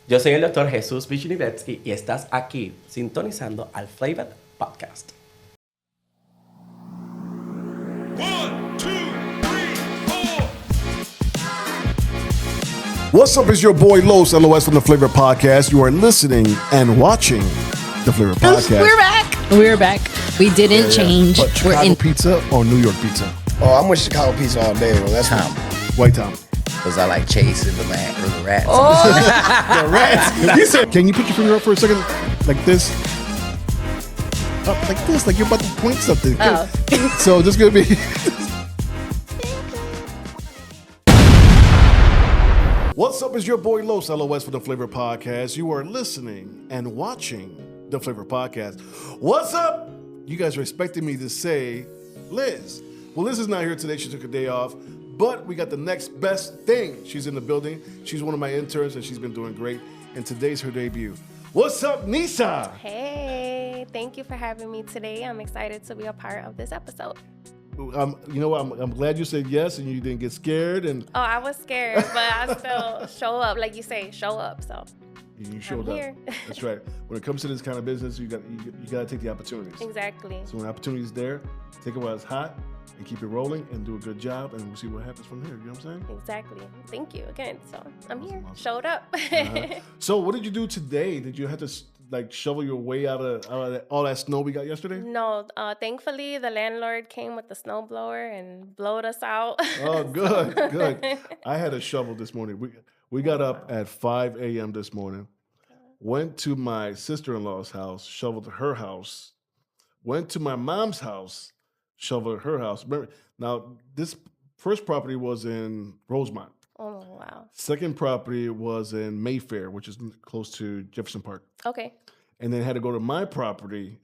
Yo soy el doctor Jesús Vishnivetskiy y estás aquí sintonizando al Flava Podcast. 1, 2, 3, 4. What's up? It's your boy Los, LOS from the Flavor Podcast. You are listening and watching the Flavor Podcast. We're back. We're back. We didn't change. But We're Chicago in. pizza or New York pizza? Oh, I'm with Chicago pizza all day, bro. That's Tom, White Tom. because I like chasing the rats. The rats. You said, can you put your finger up for a second? Like this? Up like this, like you're about to point something. Oh. So this is going to be... What's up? It's your boy Los, LOS for the Flavor Podcast. You are listening and watching the Flavor Podcast. What's up? You guys are expecting me to say Liz. Well, Liz is not here today. She took a day off. But we got the next best thing. She's in the building. She's one of my interns, and she's been doing great. And today's her debut. What's up, Nissa? Hey, thank you for having me today. I'm excited to be a part of this episode. You know what? I'm glad you said yes and you didn't get scared. And Oh, I was scared, but I still show up. Like you say, show up. So you showed I'm up. here. That's right. When it comes to this kind of business, you got to take the opportunities. Exactly. So when the opportunity's there, take it while it's hot and keep it rolling and do a good job, and we'll see what happens from here. You know what I'm saying? Exactly. Thank you again. So I'm here. Awesome. Showed up. Uh-huh. So what did you do today? Did you have to shovel your way out of all that snow we got yesterday? No, thankfully the landlord came with the snowblower and blowed us out. Oh, good, good. I had a shovel this morning. We got up at 5 a.m. this morning, went to my sister-in-law's house, shoveled her house, went to my mom's house, shoveled her house. Remember, now, this first property was in Rosemont. Oh, wow. Second property was in Mayfair, which is close to Jefferson Park. Okay. And then had to go to my property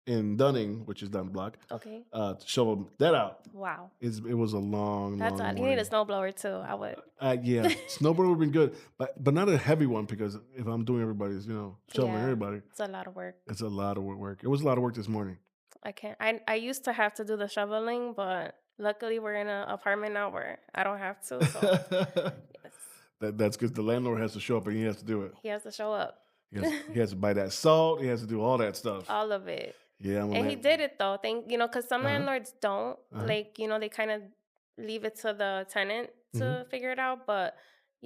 in Dunning, which is down the block, Okay. to shovel that out. Wow. It was a long, That's long odd. You need a snowblower too. I would. Yeah, snowboard would have been good, but not a heavy one, because if I'm doing everybody's, shoveling Yeah. everybody, It's a lot of work. it's a lot of work. It was a lot of work this morning. I can't. I used to have to do the shoveling, but luckily we're in an apartment now where I don't have to. So yes, That's because the landlord has to show up and he has to do it. he has to show up. He has to buy that salt. He has to do all that stuff. All of it. Yeah, And he did it though. Because some Uh-huh. landlords don't. Uh-huh. They kind of leave it to the tenant to Mhm. figure it out. But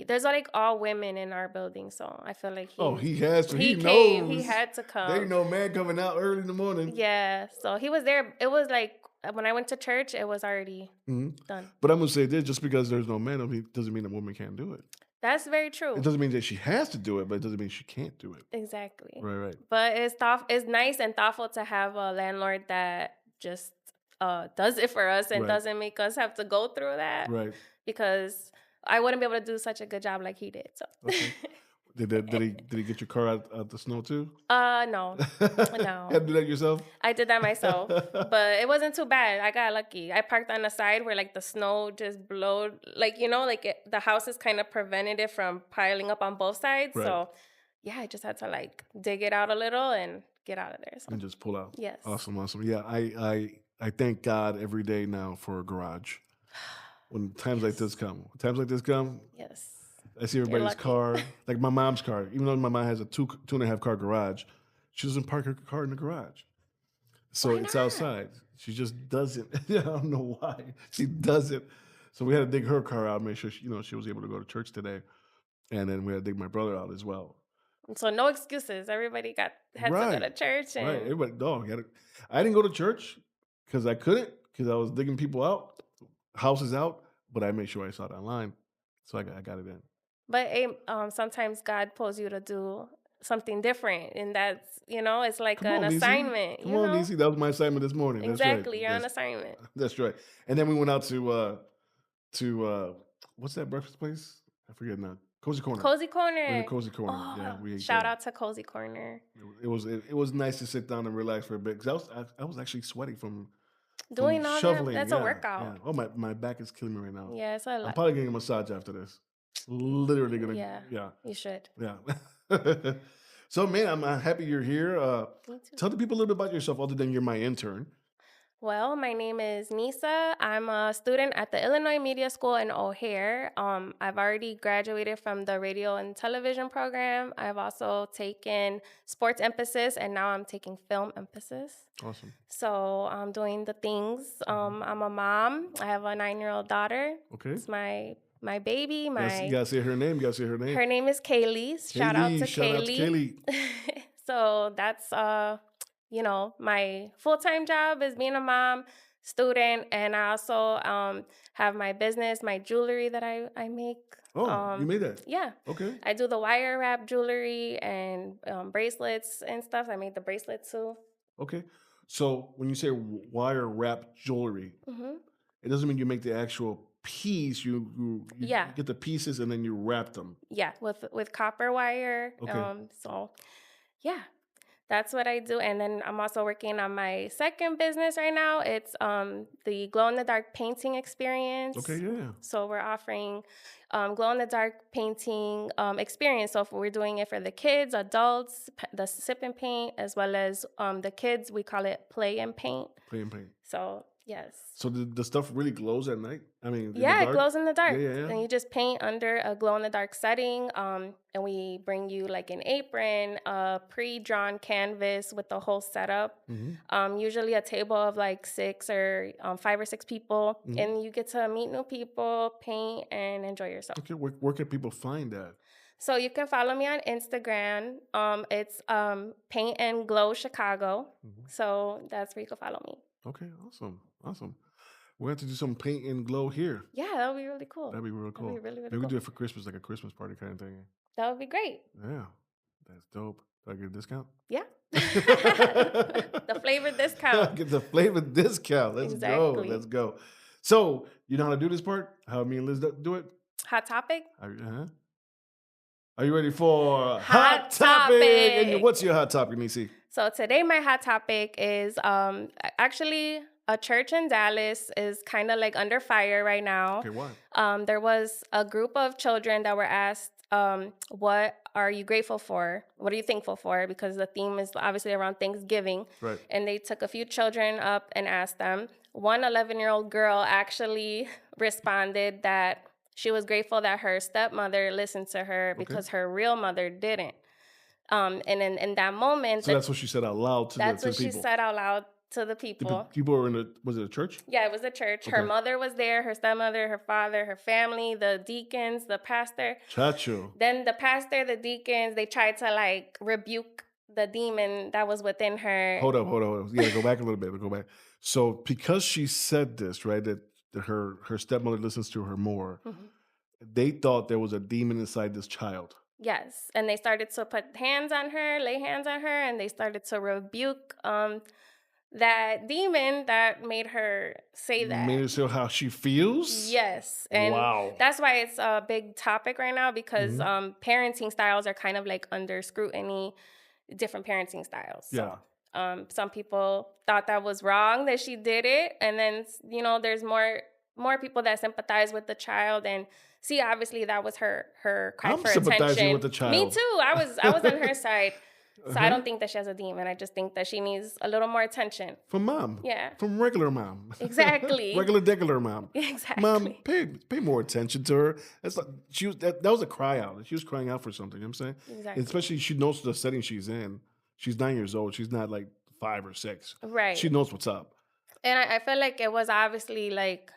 there's like all women in our building, so I feel like He has to. He came. knows. He had to come. There ain't no man coming out early in the morning. Yeah. So he was there. It was like when I went to church, it was already Mhm. done. But I'm gonna say this: just because there's no man, doesn't mean a woman can't do it. That's very true. It doesn't mean that she has to do it, but it doesn't mean she can't do it. Exactly. Right. But it's nice and thoughtful to have a landlord that just does it for us and Right. doesn't make us have to go through that. Right. Because I wouldn't be able to do such a good job like he did. So Okay. Did he get your car out the snow too? no. No. Had to do that yourself? I did that myself. But it wasn't too bad. I got lucky. I parked on the side where like the snow just blowed, the houses kind of prevented it from piling up on both sides. Right. So yeah, I just had to like dig it out a little and get out of there. So And just pull out. yes. Awesome. Yeah, I thank God every day now for a garage. When times like this come. Yes. I see everybody's lucky. car, like my mom's car. Even though my mom has a 2.5 car garage, she doesn't park her car in the garage. So Why it's not? outside. She just doesn't. I don't know why. She doesn't. So we had to dig her car out, make sure she was able to go to church today. And then we had to dig my brother out as well. So no excuses. Everybody had to go to Right. church and Right. Everybody, I didn't go to church because I couldn't, because I was digging people out, houses out, but I made sure I saw it online. So I got it in. But sometimes God pulls you to do something different, and that's it's like Come an on, Niecy. assignment. Come on, Niecy. That was my assignment this morning. Exactly, you're That's on right. assignment. That's right. And then we went out to what's that breakfast place? I forget now. Cozy Corner. Cozy We Corner. went to Cozy Corner. Oh, Yeah, we ate shout there. out to Cozy Corner. It was nice to sit down and relax for a bit, because I was actually sweating from Doing all shoveling. that's yeah, a workout. Yeah. Oh, my back is killing me right now. Yeah, it's a I'm lot. probably getting a massage after this. Literally gonna. Yeah. You should. Yeah. So, man, I'm happy you're here. Me too. Tell the people a little bit about yourself, other than you're my intern. Well, my name is Nissa. I'm a student at the Illinois Media School in O'Hare. I've already graduated from the radio and television program. I've also taken sports emphasis, and now I'm taking film emphasis. Awesome. So I'm doing the things. I'm a mom. I have a 9-year-old daughter. Okay. It's my baby. You gotta say her name. Her name is Kaylee. Shout out to Kaylee. So that's my full-time job is being a mom, student, and I also have my business, my jewelry that I make. Oh, you made that? Yeah. Okay. I do the wire wrap jewelry and bracelets and stuff. I made the bracelet too. Okay. So when you say wire wrap jewelry, it doesn't mean you make the actual piece. You get the pieces and then you wrap them. Yeah, with copper wire. Okay. So yeah. That's what I do. And then I'm also working on my second business right now. It's the glow-in-the-dark painting experience. Okay, yeah. So we're offering glow-in-the-dark painting experience. So if we're doing it for the kids, adults, the sip and paint, as well as the kids, we call it play and paint. Play and paint. So, yes. So the stuff really glows at night? I mean, it glows in the dark. Yeah. And you just paint under a glow-in-the-dark setting. And we bring you like an apron, a pre-drawn canvas with the whole setup. Usually a table of like 5 or 6 people. And you get to meet new people, paint, and enjoy yourself. Okay, where can people find that? So you can follow me on Instagram. It's Paint and Glow Chicago. So that's where you can follow me. Okay, awesome. We have to do some paint and glow here. Yeah, that would be really cool. That'd be real cool. That'd be really, really Maybe we cool. do it for Christmas, like a Christmas party kind of thing. That would be great. Yeah, that's dope. Do I get a discount? Yeah. The flavor discount. Get the flavor discount. Let's go. So, you know how to do this part? How me and Liz do it? Hot topic? Are you ready for Hot Topic? And what's your hot topic, Nisi? So today my hot topic is actually a church in Dallas is kind of like under fire right now. Okay, why? There was a group of children that were asked, what are you grateful for? What are you thankful for? Because the theme is obviously around Thanksgiving. Right. And they took a few children up and asked them. One 11-year-old girl actually responded that she was grateful that her stepmother listened to her because her real mother didn't. And in that moment... So that's what she said out loud to the people. That's what she said out loud to the people. People were was it a church? Yeah, it was a church. Her mother was there, her stepmother, her father, her family, the deacons, the pastor. Chacho. Then the pastor, the deacons, they tried to like rebuke the demon that was within her. Hold up. Yeah, go back a little bit. Go back. So because she said this, right, that her stepmother listens to her more, they thought there was a demon inside this child. Yes, and they started to put hands on her, lay hands on her, and they started to rebuke that demon that made her say that. Made her say how she feels? Yes. And that's why it's a big topic right now because parenting styles are kind of like under scrutiny, different parenting styles. So, some people thought that was wrong that she did it. And then, there's more people that sympathize with the child and see, obviously that was her cry for attention. I'm sympathizing with the child. Me too. I was on her side. So I don't think that she has a demon. I just think that she needs a little more attention. From mom. Yeah. From regular mom. Exactly. regular mom. Exactly. Mom, pay more attention to her. That's like, that was a cry out. She was crying out for something, you know what I'm saying? Exactly. Especially she knows the setting she's in. She's 9 years old. She's not like 5 or 6. Right. She knows what's up. And I feel like it was obviously like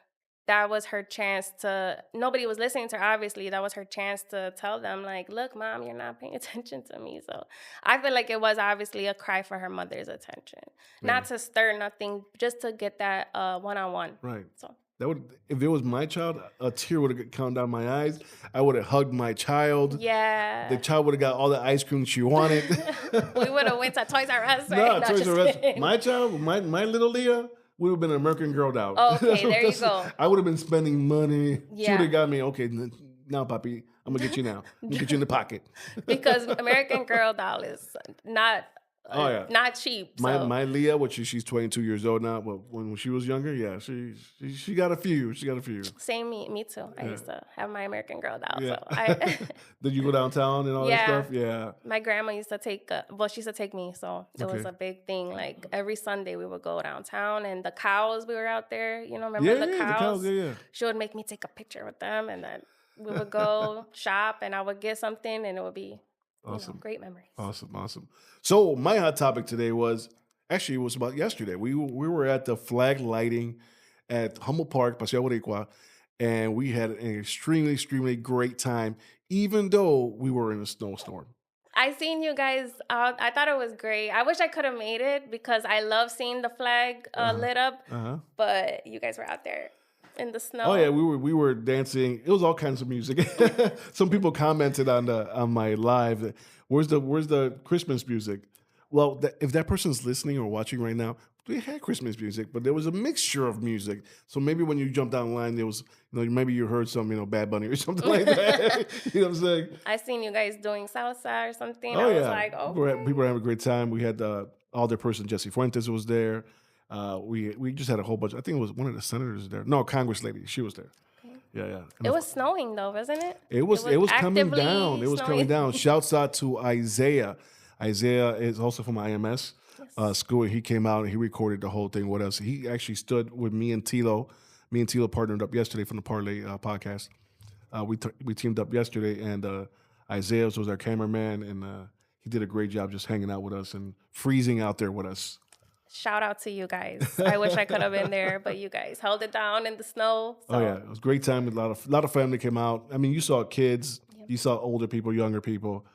that was her chance to, nobody was listening to her, obviously. That was her chance to tell them, like, look, Mom, you're not paying attention to me. So I feel like it was obviously a cry for her mother's attention. Yeah. Not to stir nothing, just to get that one-on-one. Right. So that would, if it was my child, a tear would have come down my eyes. I would have hugged my child. Yeah. The child would have got all the ice cream she wanted. We would have went to Toys R Us. Right? No, Toys R Us. My child, my little Leah, would have been an American Girl doll. Okay, there you go. I would have been spending money. Yeah. She would have got me, okay, now, Papi, I'm going to get you now. I'm going to get you in the pocket. Because American Girl doll is not not cheap. My Leah, she's 22 years old now, but when she was younger, yeah, she got a few. She got a few. Same me too. Yeah. I used to have my American Girl doll. Yeah. So I Did you go downtown and all that stuff? Yeah. My grandma used to take. She used to take me, so it was a big thing. Like every Sunday we would go downtown, and the cows, we were out there. You know, remember the cows? Yeah. She would make me take a picture with them, and then we would go shop, and I would get something, and it would be awesome. Great memories. Awesome. So my hot topic today was about yesterday. We were at the flag lighting at Humboldt Park, Paseo Boricua, and we had an extremely, extremely great time, even though we were in a snowstorm. I seen you guys out. I thought it was great. I wish I could have made it because I love seeing the flag lit up, but you guys were out there in the snow. Oh yeah, we were dancing. It was all kinds of music. Some people commented on my live, where's the Christmas music? Well, if that person's listening or watching right now, we had Christmas music, but there was a mixture of music. So maybe when you jumped down the line, there was, maybe you heard some, Bad Bunny or something like that. You know what I'm saying? I seen you guys doing salsa or something. Oh, I was like, okay. People were having a great time. We had alder person Jesse Fuentes was there. We just had a whole bunch. I think it was one of the senators there. No, Congress lady. She was there. Okay. Yeah. It was snowing though, wasn't it? It was coming down. It was coming down. Shouts out to Isaiah. Isaiah is also from IMS school. He came out and he recorded the whole thing with us. He actually stood with me and Tilo. Me and Tilo partnered up yesterday from the Parlay podcast. We teamed up yesterday, and Isaiah was our cameraman, and he did a great job just hanging out with us and freezing out there with us. Shout out to you guys. I wish I could have been there, but you guys held it down in the snow. So. Oh yeah, it was a great time. A lot of family came out. I mean, you saw kids, you saw older people, younger people.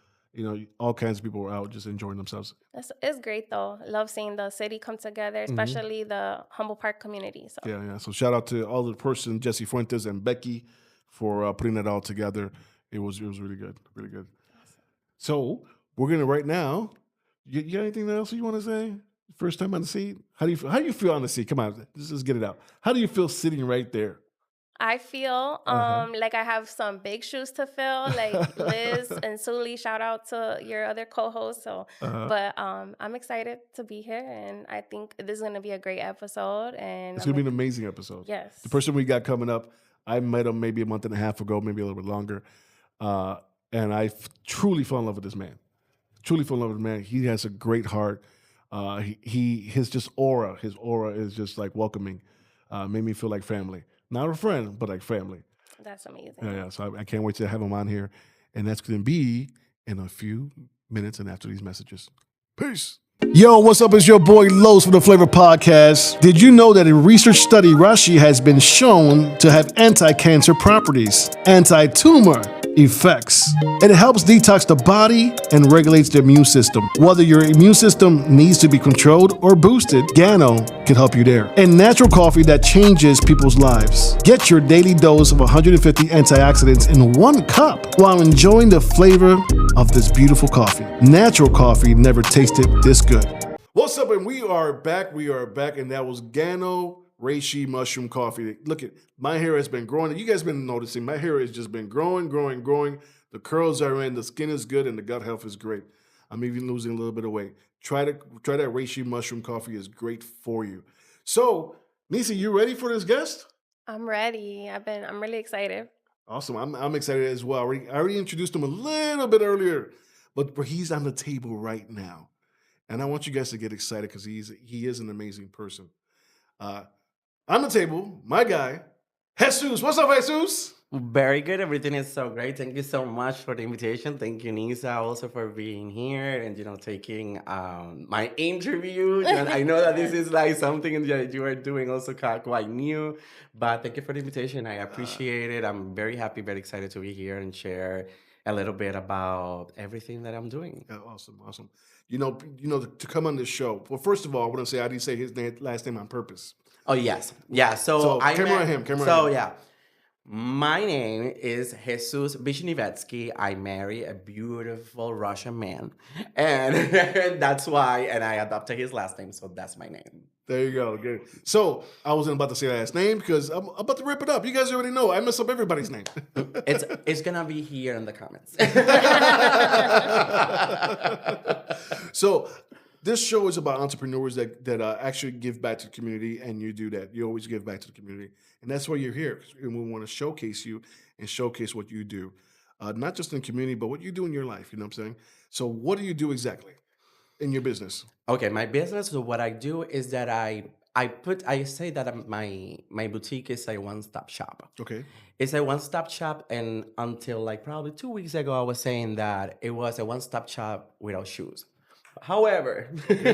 All kinds of people were out just enjoying themselves. It's great though. Love seeing the city come together, especially the Humboldt Park community. So. Yeah. So shout out to all the person, Jesse Fuentes and Becky, for putting that all together. It was really good, really good. Awesome. So we're gonna right now. You got anything else you want to say? First time on the seat. How do you feel on the seat? Come on, let's get it out. How do you feel sitting right there? I feel like I have some big shoes to fill, like Liz and Suli. Shout out to your other co-hosts. So, but I'm excited to be here, and I think this is going to be a great episode. And it's going to be an amazing episode. Yes. The person we got coming up, I met him maybe a month and a half ago, maybe a little bit longer, and I truly fell in love with this man. He has a great heart. His just aura. His aura is just like welcoming. Made me feel like family. Not a friend, but like family. That's amazing. Yeah. So I can't wait to have him on here. And that's going to be in a few minutes and after these messages. Peace. Yo, what's up? It's your boy Los from the Flava Podcast. Did you know that a research study, Rashi, has been shown to have anti-cancer properties, anti-tumor effects? It helps detox the body and regulates the immune system. Whether your immune system needs to be controlled or boosted, Gano can help you there. And natural coffee that changes people's lives. Get your daily dose of 150 antioxidants in 1 cup while enjoying the flavor of this beautiful coffee. Natural coffee never tasted this good. What's up? And we are back, and that was Gano Reishi Mushroom Coffee. Look at my hair has been growing. You guys have been noticing my hair has just been growing. The curls are in, the skin is good, and the gut health is great. I'm even losing a little bit of weight. Try that Reishi Mushroom Coffee is great for you. So, Nissa, you ready for this guest? I'm ready. I'm really excited. Awesome. I'm excited as well. I already introduced him a little bit earlier, but he's on the table right now. And I want you guys to get excited because he is an amazing person. On the table, my guy, Jesus. What's up, Jesus? Very good. Everything is so great. Thank you so much for the invitation. Thank you, Nissa, also for being here and, taking my interview. I know that this is like something that you are doing also quite new, but thank you for the invitation. I appreciate it. I'm very happy, very excited to be here and share a little bit about everything that I'm doing. Yeah, awesome. To come on this show. Well, first of all, I want to say I didn't say his last name on purpose. Oh, yes. Yeah. So camera on him. Yeah. My name is Jesus Vishnivetskiy. I marry a beautiful Russian man. And that's why, and I adopted his last name. So that's my name. There you go. Good. So I wasn't about to say last name because I'm about to rip it up. You guys already know I mess up everybody's name. It's gonna be here in the comments. So This show is about entrepreneurs that actually give back to the community, and you do that. You always give back to the community, and that's why you're here. And we want to showcase you and showcase what you do, not just in the community, but what you do in your life. You know what I'm saying? So, what do you do exactly in your business? Okay, my business. So what I do is that I say that my boutique is a one-stop shop. Okay. It's a one-stop shop, and until like probably 2 weeks ago, I was saying that it was a one-stop shop without shoes. However,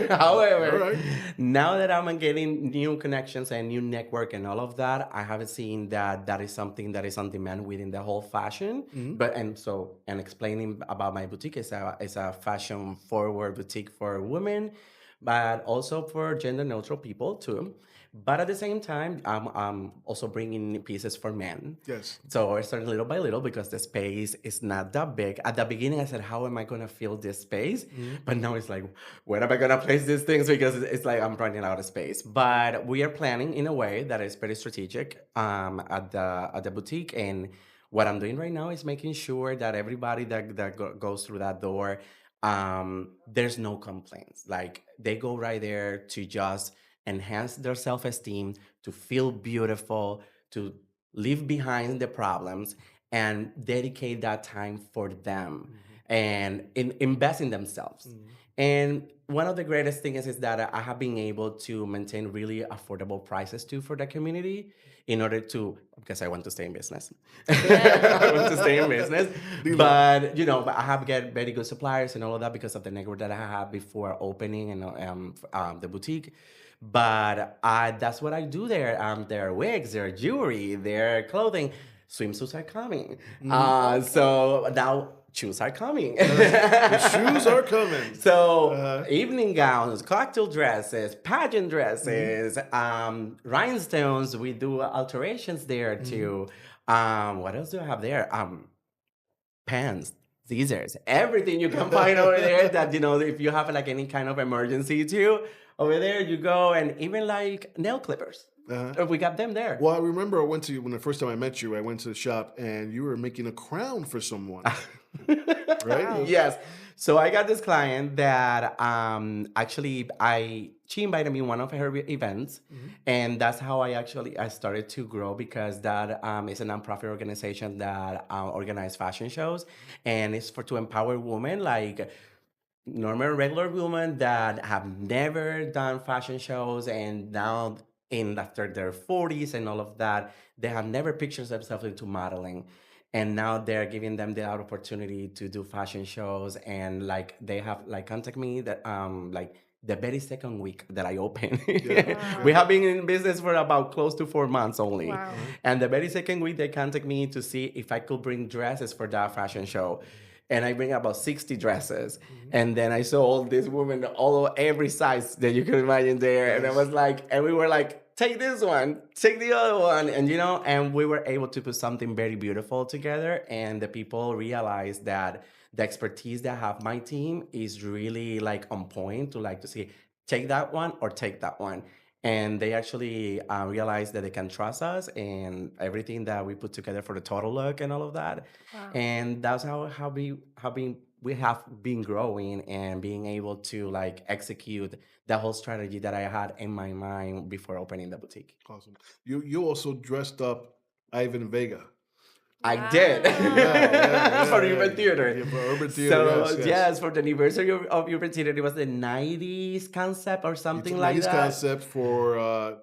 All right. now that I'm getting new connections and new network and all of that, I haven't seen that is something that is on demand within the whole fashion. But and explaining about my boutique is a fashion forward boutique for women, but also for gender neutral people too. But at the same time, I'm also bringing pieces for men. Yes. So I started little by little because the space is not that big. At the beginning, I said, how am I going to fill this space? But now it's like, where am I going to place these things? Because it's like I'm running out of space. But we are planning in a way that is very strategic at the boutique. And what I'm doing right now is making sure that everybody that goes through that door, there's no complaints. Like they go right there to just enhance their self-esteem, to feel beautiful, to leave behind the problems and dedicate that time for them and invest in themselves. And one of the greatest things is that I have been able to maintain really affordable prices too for the community in order to, because I want to stay in business. I want to stay in business. But, but I have get very good suppliers and all of that because of the network that I had before opening and the boutique. But that's what I do there. Their wigs, their jewelry, their clothing. Swimsuits are coming. So now shoes are coming. The shoes are coming. So evening gowns, cocktail dresses, pageant dresses, rhinestones. We do alterations there too. What else do I have there? Pants, scissors, everything you can find over there that, if you have like any kind of emergency too, over there you go. And even like nail clippers. We got them there. Well, I remember when the first time I met you, I went to the shop and you were making a crown for someone. Right? Yes. So I got this client that she invited me to one of her events, and that's how I started to grow because that is a nonprofit organization that organizes fashion shows, and it's to empower women like normal regular women that have never done fashion shows, and now after their 40s and all of that, they have never pictured themselves into modeling. And now they're giving them the opportunity to do fashion shows, and like they have like contact me that like the very second week that I open. We have been in business for about close to 4 months only. Wow. And the very second week they contact me to see if I could bring dresses for that fashion show. And I bring about 60 dresses. And then I sold this woman every size that you can imagine there. And I was like, and we were like, take this one, take the other one. And, and we were able to put something very beautiful together. And the people realized that the expertise that I have my team is really like on point to see, take that one or take that one. And they actually realized that they can trust us and everything that we put together for the total look and all of that. Wow. And that's how we have been growing and being able to like execute the whole strategy that I had in my mind before opening the boutique. Awesome. You also dressed up Ivan Vega. I did. For Urban Theater. Yeah, for Urban Theater. So, yes, for the anniversary of Urban Theater, it was the 90s concept or something like that. 90s concept for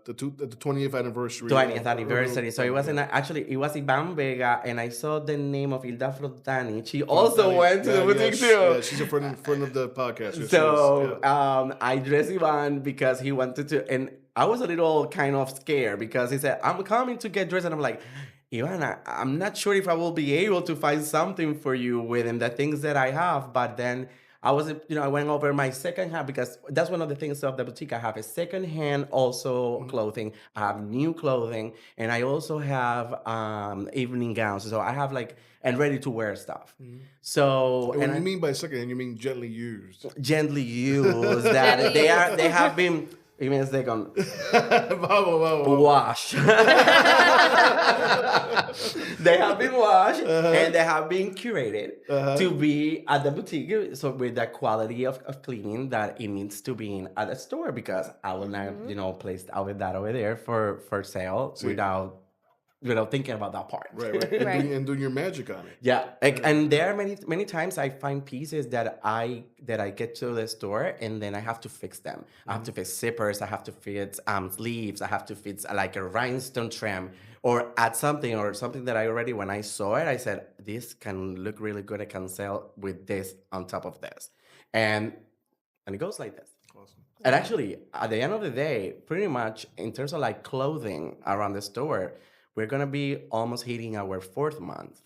the 20th anniversary. 20th anniversary. So it wasn't actually, it was Ivan Vega, and I saw the name of Hilda Frontani. She also went to the boutique too. Yeah, she's a friend of the podcast. Yes, so I dressed Ivan because he wanted to, and I was a little kind of scared because he said, I'm coming to get dressed, and I'm like, Ivana, I'm not sure if I will be able to find something for you within the things that I have. But then I went over my second hand because that's one of the things of the boutique. I have a second hand also clothing. I have new clothing, and I also have evening gowns. So I have and ready to wear stuff. So and what you mean by second hand, you mean gently used? Gently used. That they have been Give me a second. Vamos. Wash. They have been washed and they have been curated to be at the boutique. So with the quality of cleaning that it needs to be in at a store, because I will not, place that over there for sale without thinking about that part. Right. And doing your magic on it. Yeah, and there are many times I find pieces that I get to the store and then I have to fix them. I have to fix zippers. I have to fix sleeves. I have to fix like a rhinestone trim or add something that I already, when I saw it, I said, this can look really good. I can sell with this on top of this, and it goes like this. Awesome. And actually, at the end of the day, pretty much in terms of like clothing around the store, we're gonna be almost hitting our 4th month.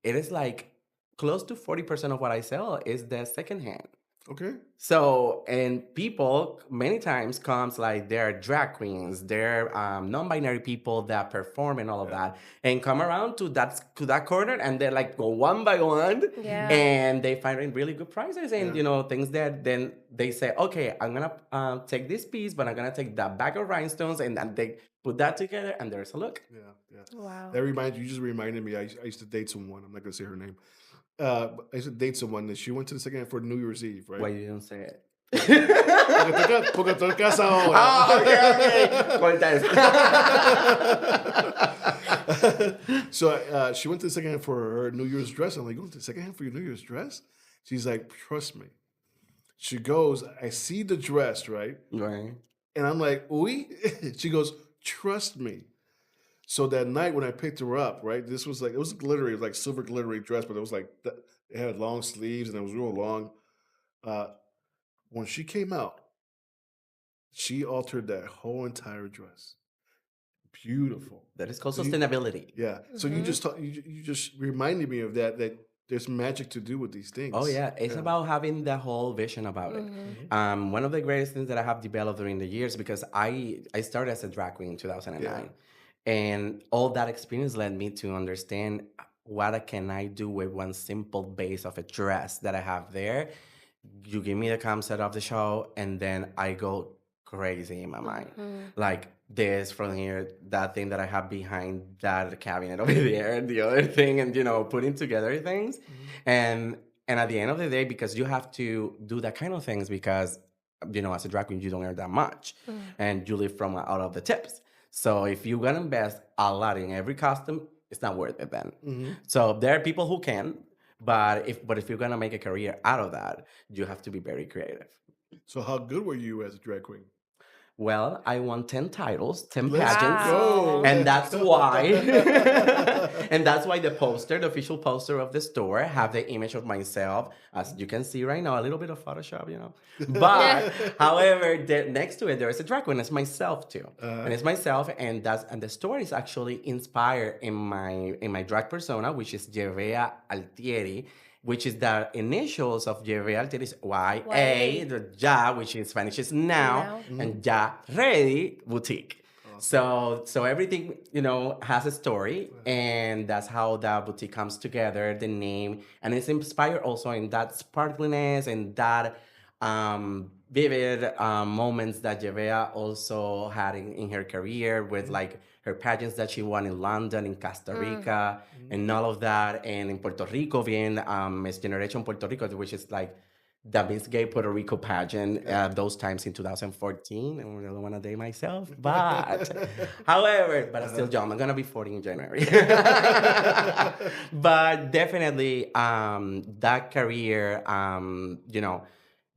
It is like close to 40% of what I sell is the secondhand. Okay. So, and people many times comes like they're drag queens, they're non-binary people that perform and all of that, and come around to that corner and they like go one by one, and they find really good prices and things that then they say, okay, I'm gonna take this piece, but I'm gonna take that bag of rhinestones, and then they put that together, and there's a look. Yeah. Wow. You just reminded me. I used to date someone. I'm not gonna say her name. I used to date someone that she went to the second hand for New Year's Eve, right? Why you didn't say it? Porque estoy casado ahora. Okay. So she went to the second hand for her New Year's dress. I'm like, going to the second hand for your New Year's dress? She's like, trust me. She goes, I see the dress, right? Right. And I'm like, oui? She goes, trust me. So that night when I picked her up, right, this was like, it was glittery, it was like silver glittery dress, but it was like, it had long sleeves and it was real long. When she came out, she altered that whole entire dress. Beautiful. That is called sustainability. Yeah. So you just reminded me of that there's magic to do with these things. Oh yeah, it's about having the whole vision about it. One of the greatest things that I have developed during the years, because I started as a drag queen in 2009, and all that experience led me to understand what can I do with one simple base of a dress that I have there. You give me the concept of the show, and then I go crazy in my mind. Like this from here, that thing that I have behind that cabinet over there, and the other thing, and putting together things. And at the end of the day, because you have to do that kind of things, because as a drag queen you don't earn that much, and you live from out of the tips. So if you're gonna invest a lot in every costume, it's not worth it then. So there are people who can, but if you're gonna make a career out of that, you have to be very creative. So how good were you as a drag queen? Well, I won 10 titles, 10 Let's pageants, go. and that's why, the poster, the official poster of the store, have the image of myself, as you can see right now, a little bit of Photoshop, But, however, next to it, there is a drag queen. It's myself too, and it's myself, and the store is actually inspired in my drag persona, which is Yevea Altieri, which is the initials of Yevea Altieri, is Y-A, the Ya, which in Spanish is now, and Ya Ready Boutique. So everything, has a story, and that's how the boutique comes together, the name, and it's inspired also in that sparkliness and that vivid moments that Yevea also had in her career with like her pageants that she won in London, in Costa Rica, and all of that, and in Puerto Rico, being Miss Generation Puerto Rico, which is like the Miss Gay Puerto Rico pageant, those times in 2014. I don't really want to date myself, but however, but I'm still young. I'm gonna be 40 in January. But definitely, that career,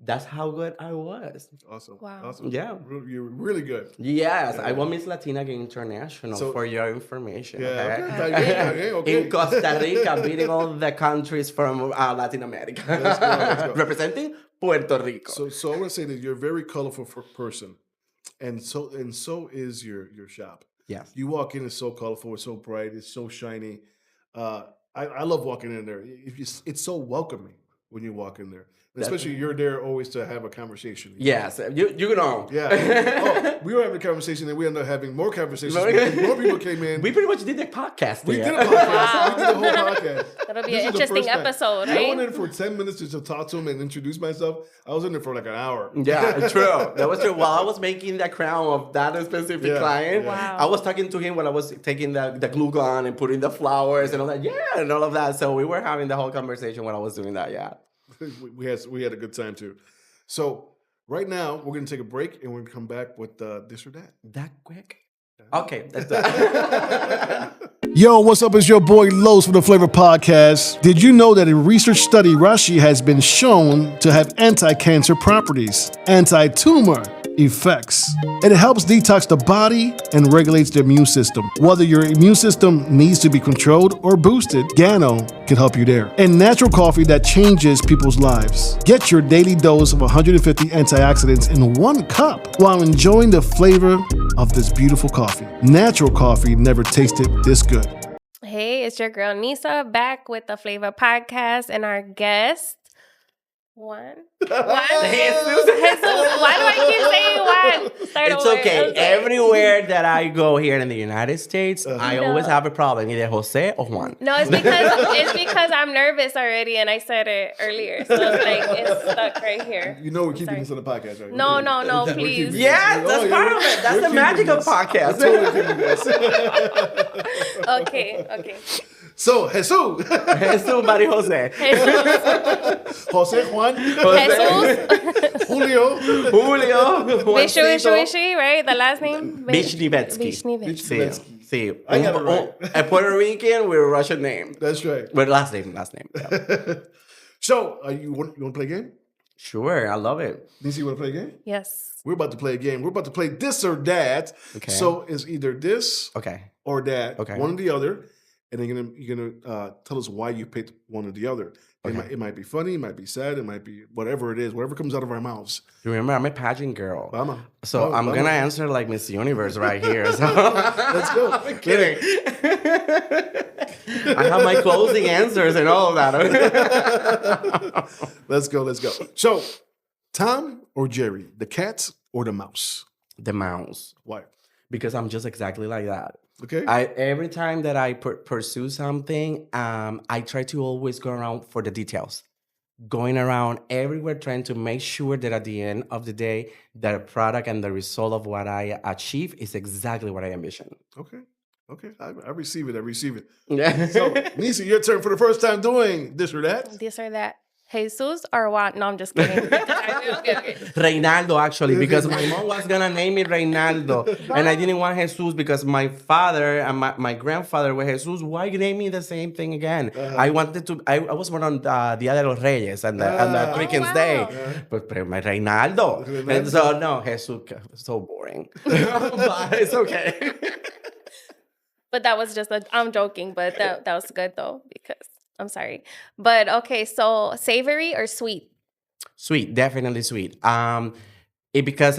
that's how good I was. Awesome. Wow. Awesome. Yeah. You're really good. Yes, I won Miss Latina Gay International, for your information. Okay. In Costa Rica, beating all the countries from Latin America. Let's go. Representing Puerto Rico. So I want to say that you're a very colorful person, and so is your shop. Yes. You walk in, it's so colorful, it's so bright, it's so shiny. I love walking in there. It's so welcoming when you walk in there. Especially you're there always to have a conversation. Yes, you know. Yeah. We were having a conversation and we ended up having more conversations. More people came in. We pretty much did the podcast. We did a podcast. We did a whole podcast. That'll be an interesting episode, right? I went in for 10 minutes to talk to him and introduce myself. I was in there for like an hour. Yeah, true. That was true. While I was making the crown of that specific client, wow. I was talking to him when I was taking the glue gun and putting the flowers and all that. Yeah, and all of that. So we were having the whole conversation when I was doing that. Yeah. We had a good time too. So right now we're gonna take a break and we're gonna come back with this or that. That quick? Okay, that's that. Yo, what's up? It's your boy Los for the Flavor Podcast. Did you know that a research study, Rashi, has been shown to have anti-cancer properties, anti-tumor effects? It helps detox the body and regulates the immune system. Whether your immune system needs to be controlled or boosted, Gano can help you there. And natural coffee that changes people's lives. Get your daily dose of 150 antioxidants in 1 cup while enjoying the flavor of this beautiful coffee. Natural coffee never tasted this good. Hey, it's your girl Nissa back with the Flava Podcast and our guest. Juan. Jesus. Why do I keep saying Juan? Start It's over. okay. Everywhere that I go here in the United States, I always have a problem. Either Jose or Juan. No, it's because I'm nervous already and I said it earlier. So it's like it's stuck right here. You know we're keeping this on the podcast, right? No, please. Yes, that's part of it. That's the magic of podcasts. Okay. So, Jesus. Jesus, Maria Jose. Jose, Juan, Jesus. Julio. Vishu, right? The last name? Vishnivetskiy. Vishnivetskiy. Sí. I got it right. A Puerto Rican with a Russian name. That's right. But last name. Yeah. So, you want to play a game? Sure, I love it. Nisi, you want to play a game? Yes. We're about to play a game. We're about to play this or that. Okay. So, it's either this or that. Okay. One or the other. And then you're gonna tell us why you picked one or the other. It might be funny, it might be sad, it might be whatever it is, whatever comes out of our mouths. Remember, I'm a pageant girl. So I'm gonna answer like Miss Universe right here. So. Let's go. I'm kidding. I have my closing answers and all of that. Let's go. So, Tom or Jerry, the cat or the mouse? The mouse. Why? Because I'm just exactly like that. Okay. Every time that I pursue something, I try to always go around for the details. Going around everywhere trying to make sure that at the end of the day, the product and the result of what I achieve is exactly what I envision. Okay. I receive it. Yeah. So, Nisi, your turn for the first time doing this or that. This or that. Jesus or what? No, I'm just kidding. Okay. Reynaldo, actually, because my mom was going to name me Reynaldo. And I didn't want Jesus because my father and my grandfather were Jesus. Why you name me the same thing again? I wanted to, I was born on Dia de los Reyes and the Christian's Day. But my Reynaldo. And so, no, Jesus, so boring. But it's okay. But that was just I'm joking, but that was good though, because I'm sorry. But okay, so savory or sweet? Sweet, definitely sweet. Because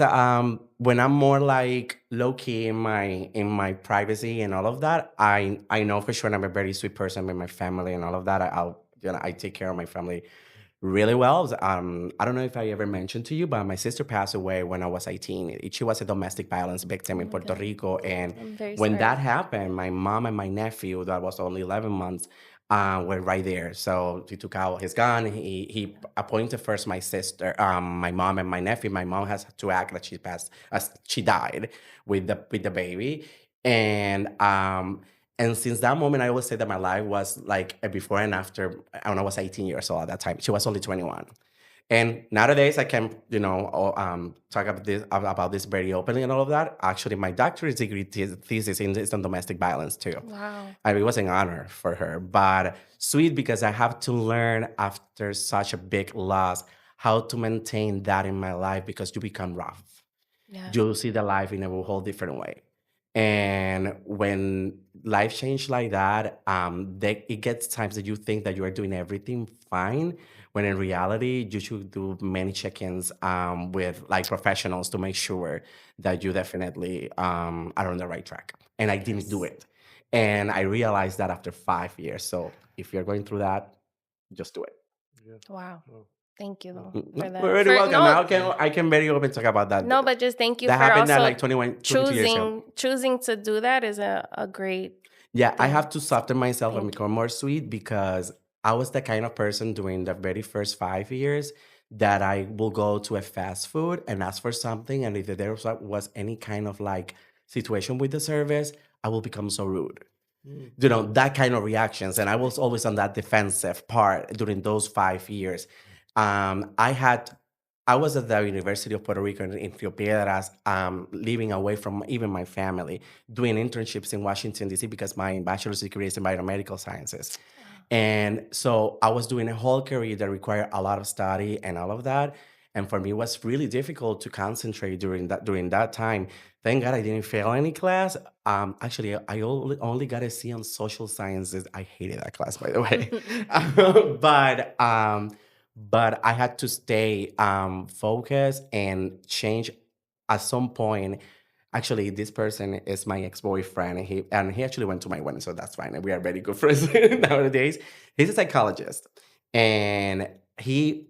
when I'm more like low key in my privacy and all of that, I know for sure I'm a very sweet person with my family and all of that. I take care of my family really well. I don't know if I ever mentioned to you, but my sister passed away when I was 18. She was a domestic violence victim in Puerto Rico, and when that happened, my mom and my nephew, that was only 11 months. Were right there. So he took out his gun. He appointed first my sister, my mom and my nephew. My mom has to act like she died with the baby. And since that moment, I always say that my life was like a before and after. When I was 18 years old at that time. She was only 21. And nowadays, I can, talk about this very openly and all of that. Actually, my doctorate degree thesis is on domestic violence too. Wow. It was an honor for her. But sweet because I have to learn after such a big loss how to maintain that in my life because you become rough. Yeah. You see the life in a whole different way. And when life changes like that, it gets times that you think that you are doing everything fine, when in reality, you should do many check-ins with like professionals to make sure that you definitely are on the right track. And I didn't do it. And I realized that after 5 years. So if you're going through that, just do it. Wow. Thank you though Mm, for that. You're very welcome. No, I can very open talk about that. no, but just thank you That for happened also like 22 years ago. choosing to do that is a great Yeah, I thing. have to soften myself and Thank become more sweet because I was the kind of person during the very first 5 years that I will go to a fast food and ask for something. And if there was any kind of like situation with the service, I will become so rude. You know, that kind of reactions. And I was always on that defensive part during those 5 years. I was at the University of Puerto Rico in Rio Piedras, living away from even my family, doing internships in Washington, D.C., because my bachelor's degree is in biomedical sciences. And so I was doing a whole career that required a lot of study and all of that. And for me, it was really difficult to concentrate during that time. Thank God I didn't fail any class. Actually, I only got a C on social sciences. I hated that class, by the way. But I had to stay focused and change at some point. Actually, this person is my ex-boyfriend, and he actually went to my wedding, so that's fine. And we are very good friends nowadays. He's a psychologist, and he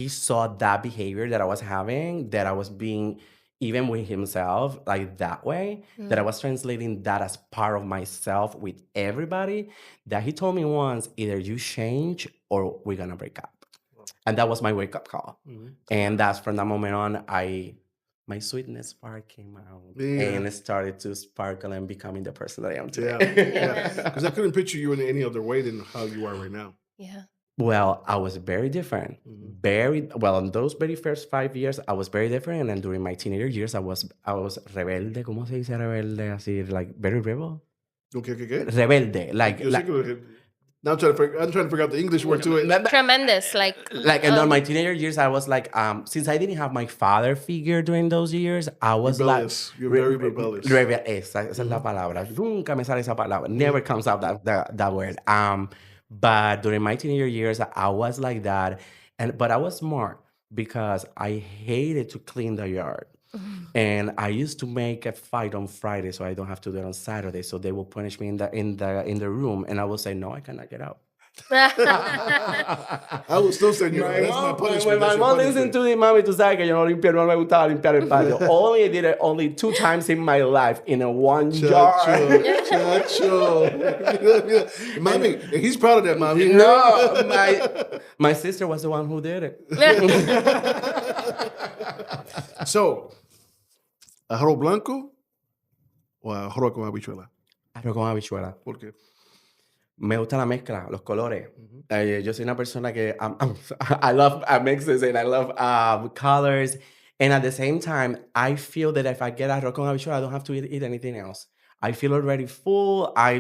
saw that behavior that I was having, that I was being even with himself like that way, that I was translating that as part of myself with everybody. That he told me once, either you change or we're gonna break up. And that was my wake up call. And that's from that moment on, my sweetness part came out and it started to sparkle and becoming the person that I am today. Yeah. Because I couldn't picture you in any other way than how you are right now. Yeah. Well, I was very different. Very well in those very first 5 years, I was very different. And then during my teenager years, I was rebelde. ¿Cómo se dice rebelde? Así, like very rebel. Okay. Rebelde, like. Now I'm trying to figure out the English word to it. Tremendous, like and on my teenager years, I was like, since I didn't have my father figure during those years, I was rebellious. You're very rebellious. Esa es la palabra. Nunca me sale esa palabra. Never comes out that word. But during my teenager years, I was like that, but I was smart because I hated to clean the yard. And I used to make a fight on Friday, so I don't have to do it on Saturday. So they will punish me in the room, and I will say, no, I cannot get out. I will still say, that's my punishment. When my mom listened to the mami, tú sabes que yo no limpio, no me gustaba limpiar el patio. I did it only 2 times in my life in a one jar. Chacho. Mommy, he's proud of that, mommy. No, my sister was the one who did it. So, ¿arroz blanco o arroz con habichuela? Arroz con habichuela. ¿Por qué? Me gusta la mezcla, los colores. Yo soy una persona que I love mixes and I love colors. And at the same time, I feel that if I get arroz con habichuela, I don't have to eat anything else. I feel already full. I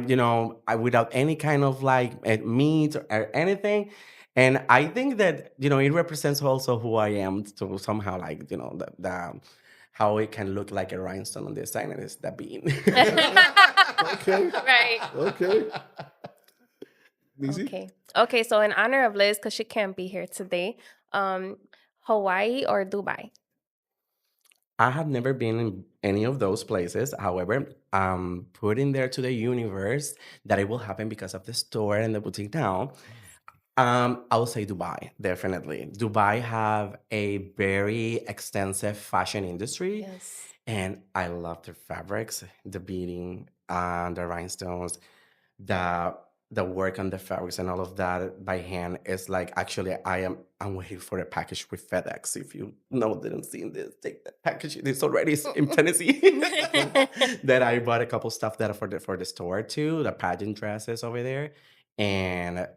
without any kind of like meat or anything. And I think that, it represents also who I am. So somehow like, the how it can look like a rhinestone on the side and it's the bean. Okay. Right. Okay. Easy? Okay, so in honor of Liz, because she can't be here today, Hawaii or Dubai? I have never been in any of those places. However, putting there to the universe that it will happen because of the store and the boutique now. I would say Dubai, definitely. Dubai have a very extensive fashion industry. Yes. And I love their fabrics, the beading, the rhinestones, the work on the fabrics and all of that by hand is like, actually, I'm waiting for a package with FedEx. If you didn't see this, take the package. It's already in Tennessee. That I bought a couple stuff that are for the store too, the pageant dresses over there. And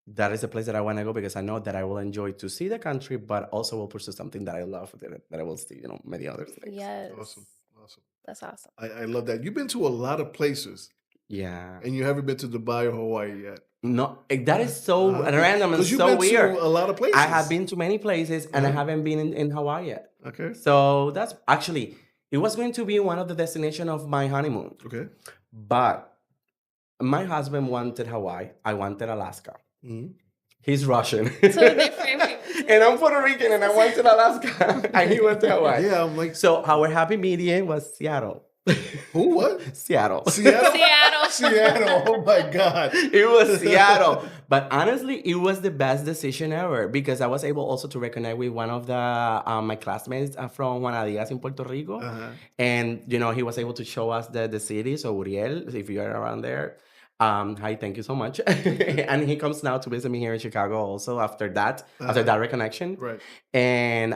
that is a place that I want to go because I know that I will enjoy to see the country, but also will pursue something that I love that I will see, many other things. Yes. Awesome. That's awesome. I love that. You've been to a lot of places. Yeah. And you haven't been to Dubai or Hawaii yet. No, that is so random and you've so been weird. To a lot of places. I have been to many places and I haven't been in Hawaii yet. Okay. So that's actually, it was going to be one of the destinations of my honeymoon. Okay. But my husband wanted Hawaii. I wanted Alaska. Mm-hmm. He's Russian. Two different And I'm Puerto Rican and I wanted Alaska. And he went to Hawaii. Yeah, I'm like. So our happy median was Seattle. Who? What? Seattle. Seattle. Oh my God. It was Seattle. But honestly, it was the best decision ever because I was able also to reconnect with one of the my classmates from Juan Diaz in Puerto Rico. And, he was able to show us the city. So, Uriel, if you're around there, hi, thank you so much. And he comes now to visit me here in Chicago also after that reconnection. Right. And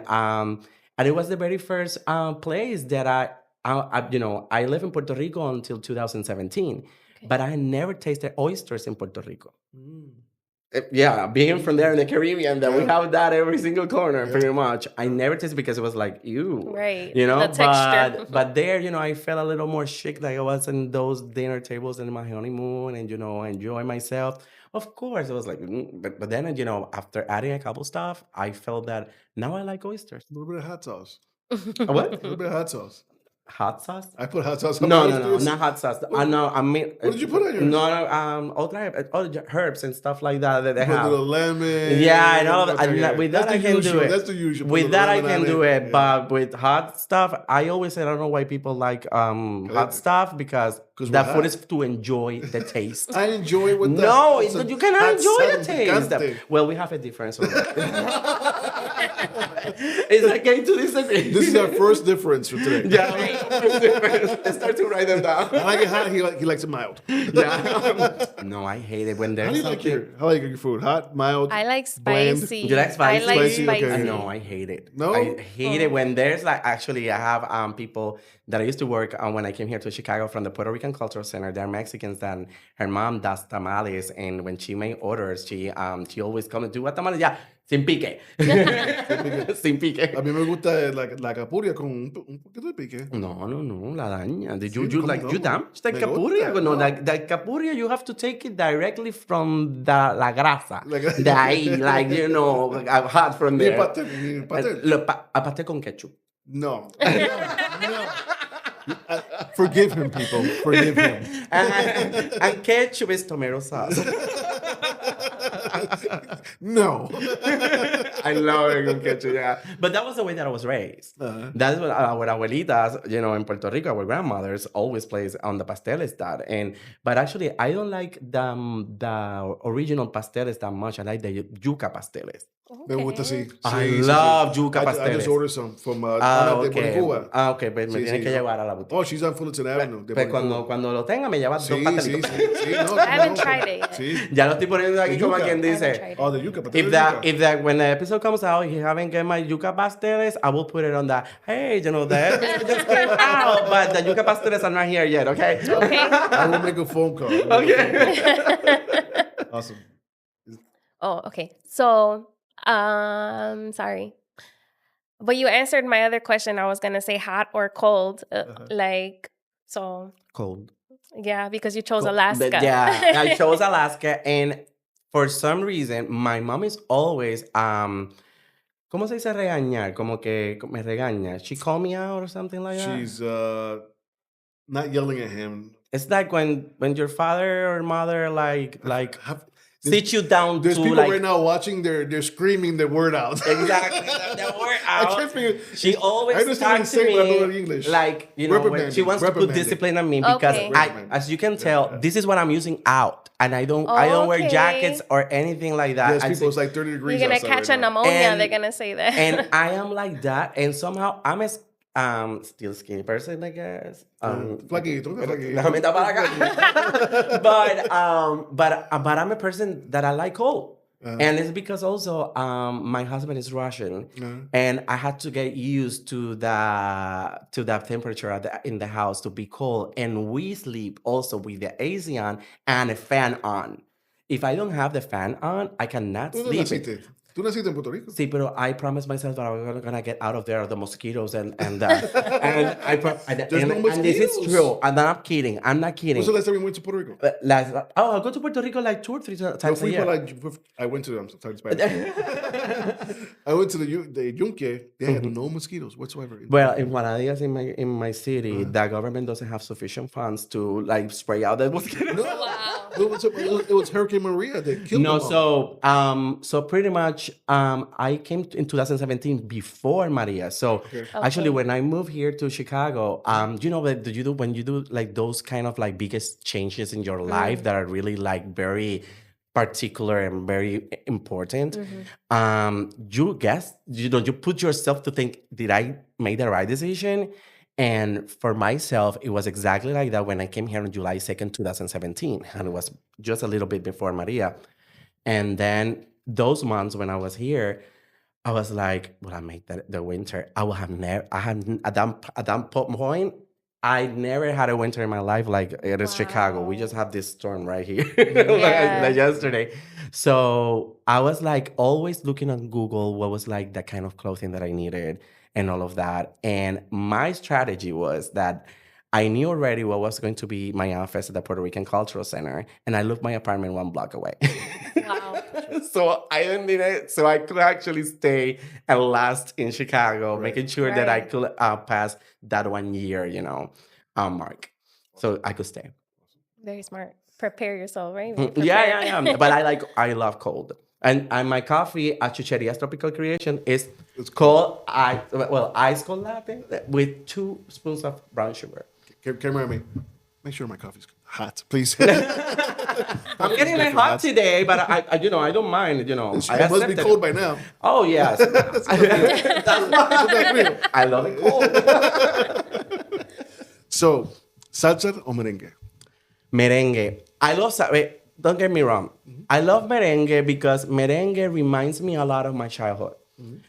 it was the very first place that I live in Puerto Rico until 2017, but I never tasted oysters in Puerto Rico. Yeah, being from there in the Caribbean, that we have that every single corner, pretty much. I never tasted because it was like, ew. Right. The texture. But there, I felt a little more chic, like I was in those dinner tables in my honeymoon and, enjoy myself. Of course, it was like, but then, after adding a couple stuff, I felt that now I like oysters. A little bit of hot sauce. What? A little bit of hot sauce. Hot sauce? I put hot sauce on No, oysters. not hot sauce. I mean, what did you put on yours? No, all the herbs and stuff like that they have. A little lemon. Yeah, and all of that. With that, I can do it. That's the usual. With that, I can do it. But with hot stuff, I always say I don't know why people like hot stuff because that food is to enjoy the taste. I enjoy it with that. No, you cannot enjoy the taste. Well, we have a difference. It's okay to disagree. This is our first difference for today. Yeah. Let's start to write them down. I like it hot. He likes it mild. Yeah. No, I hate it when there's How do you like your food? Hot, mild, I like bland? spicy. You like spicy? I like Spicy, spicy. okay. No, I hate it. No? I hate it when there's actually I have people that I used to work when I came here to Chicago from the Puerto Rican Cultural Center. They're Mexicans and her mom does tamales, and when she made orders, she always come and do what tamales? Yeah. Sin pique. Sin pique. A mí me gusta la capuria con un poquito de pique. No, la daña. Did Sí, you like ¿cómo you no? damage the Me capuria? gusta, No, no. the capuria you have to take it directly from la grasa. La grasa. De ahí, hot from Ni there. pastel. A pastel con ketchup. No. Forgive him, people. Forgive him. And ketchup is tomato sauce. No. I love it con ketchup, yeah. But that was the way that I was raised. That's what our abuelitas, in Puerto Rico, our grandmothers always plays on the pasteles that. But actually, I don't like the original pasteles that much. I like the yuca pasteles. Me gusta así. I Sí, love sí. yuca pasteles. I just ordered some from Ana de Cuba. Okay, pues me tiene que llevar a la boutique. Oh, she's on Fullerton Avenue. Pues cuando lo tenga, me lleva dos Sí, pastelitos. sí. No, I haven't tried it yet. Sí. Ya lo estoy poniendo aquí The como yuca. quien I haven't dice. tried it. Oh, the yuca. Pastel If that when the episode comes out, he haven't get my yuca pasteles, I will put it on that. Hey, the episode just came out, but the yuca pasteles are not here yet. Okay. Okay. I will make a phone call. Okay. Awesome. Oh, okay. So, sorry. But you answered my other question. I was going to say hot or cold. Cold. Yeah, because you chose Alaska. But yeah, I chose Alaska, and for some reason, my mom is always ¿cómo se dice regañar? Como que me regaña. She called me out or something like that. She's not yelling at him. It's like when your father or mother sit you down There's to people right now watching. They're screaming the word out. Exactly the word I out. can't figure. She I always understand talks to what I know in me English. like when she wants to put Reprimanding. discipline on me because Okay. as you can tell, this is what I'm using out, and I don't wear Okay. jackets or anything like that. Yes, people, it's like 30 degrees You're going to outside catch right a now. pneumonia. And- They're going to say that. And I am like that, and somehow I'm a still skinny person, I guess. Flaquito. Déjame tapar acá. But I'm a person that I like cold. And it's because also my husband is Russian, and I had to get used to that temperature in the house to be cold. And we sleep also with the AC on and a fan on. If I don't have the fan on, I cannot ¿Tú sleep. Tú naciste en Puerto Rico. Sí, pero I promised myself that I was gonna get out of there, the mosquitoes and this is mosquitoes. true. I'm not kidding. I'm not kidding. When's the last time you went to Puerto Rico? I go to Puerto Rico like 2 or 3 times a year. I went to. I'm sorry, Spanish. I went to the Yunque. They had no mosquitoes whatsoever. Well, in Guadalajara, in my city, the government doesn't have sufficient funds to like spray out the mosquitoes. No. Wow. It was Hurricane Maria that killed No, them all. so pretty much, I came in 2017 before Maria. So actually, when I moved here to Chicago, you know, like, when you do like those kind of like biggest changes in your life that are really like very particular and very important, you put yourself to think, did I make the right decision? And for myself, it was exactly like that when I came here on July 2nd, 2017. And it was just a little bit before Maria. And then those months when I was here, I was like, well, I make the winter. I had at that point, I never had a winter in my life like it is Chicago. We just have this storm right here, like yesterday. So I was like always looking on Google what was like the kind of clothing that I needed and all of that. And my strategy was that I knew already what was going to be my office at the Puerto Rican Cultural Center, and I looked my apartment 1 block away. Wow. So I didn't need it. So I could actually stay and last in Chicago, making sure that I could pass that 1 year, mark. So I could stay. Very smart. Prepare yourself, right? Yeah. But I love cold. And my coffee at Chucheria's Tropical Creation is cold, ice cold latte with 2 spoons of brown sugar. Camera me. Make sure my coffee's hot, please. I'm getting it hot today, but I don't mind. It must be cold by now. Oh yes, I love it cold. So, salsa or merengue? Merengue. I love salsa. Don't get me wrong. I love merengue because merengue reminds me a lot of my childhood.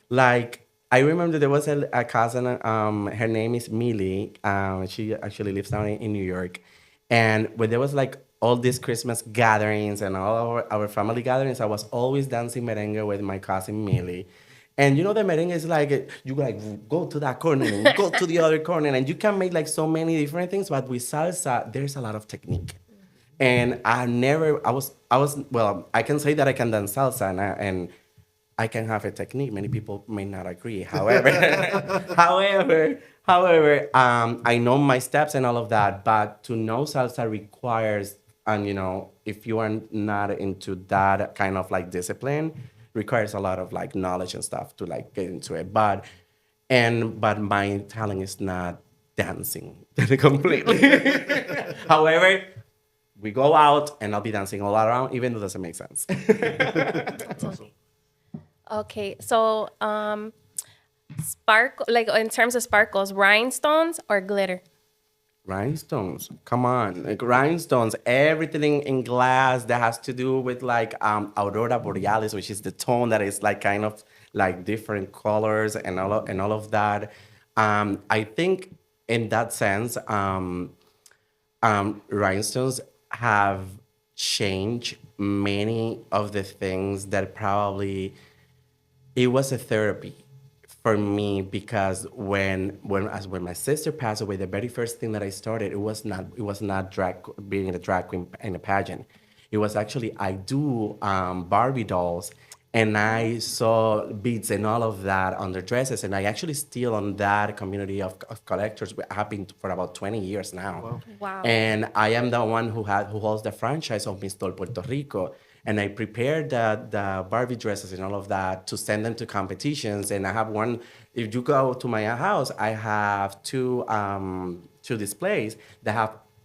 Like, I remember there was a cousin, her name is Millie. She actually lives down in New York. And when there was like all these Christmas gatherings and all our family gatherings, I was always dancing merengue with my cousin Millie. And the merengue is like, you like go to that corner and go to the other corner. And you can make like so many different things. But with salsa, there's a lot of technique. And I can say that I can dance salsa and I can have a technique. Many people may not agree. However, I know my steps and all of that, but to know salsa requires, and if you are not into that kind of like discipline, requires a lot of like knowledge and stuff to like get into it. But my talent is not dancing completely. However, we go out and I'll be dancing all around, even though it doesn't make sense. That's awesome. Okay, so like in terms of sparkles, rhinestones or glitter? Rhinestones, come on, like rhinestones, everything in glass that has to do with like aurora borealis, which is the tone that is like kind of like different colors and all of that. I think in that sense, rhinestones have changed many of the things that probably it was a therapy for me, because when my sister passed away, the very first thing that I started, it was not being a drag queen in a pageant. It was actually I do Barbie dolls, and I saw beads and all of that on their dresses, and I actually still on that community of collectors. I've been for about 20 years now. Wow. And I am the one who holds the franchise of Miss Doll Puerto Rico. And I prepared the Barbie dresses and all of that to send them to competitions. And I have one, if you go to my house, I have two displays that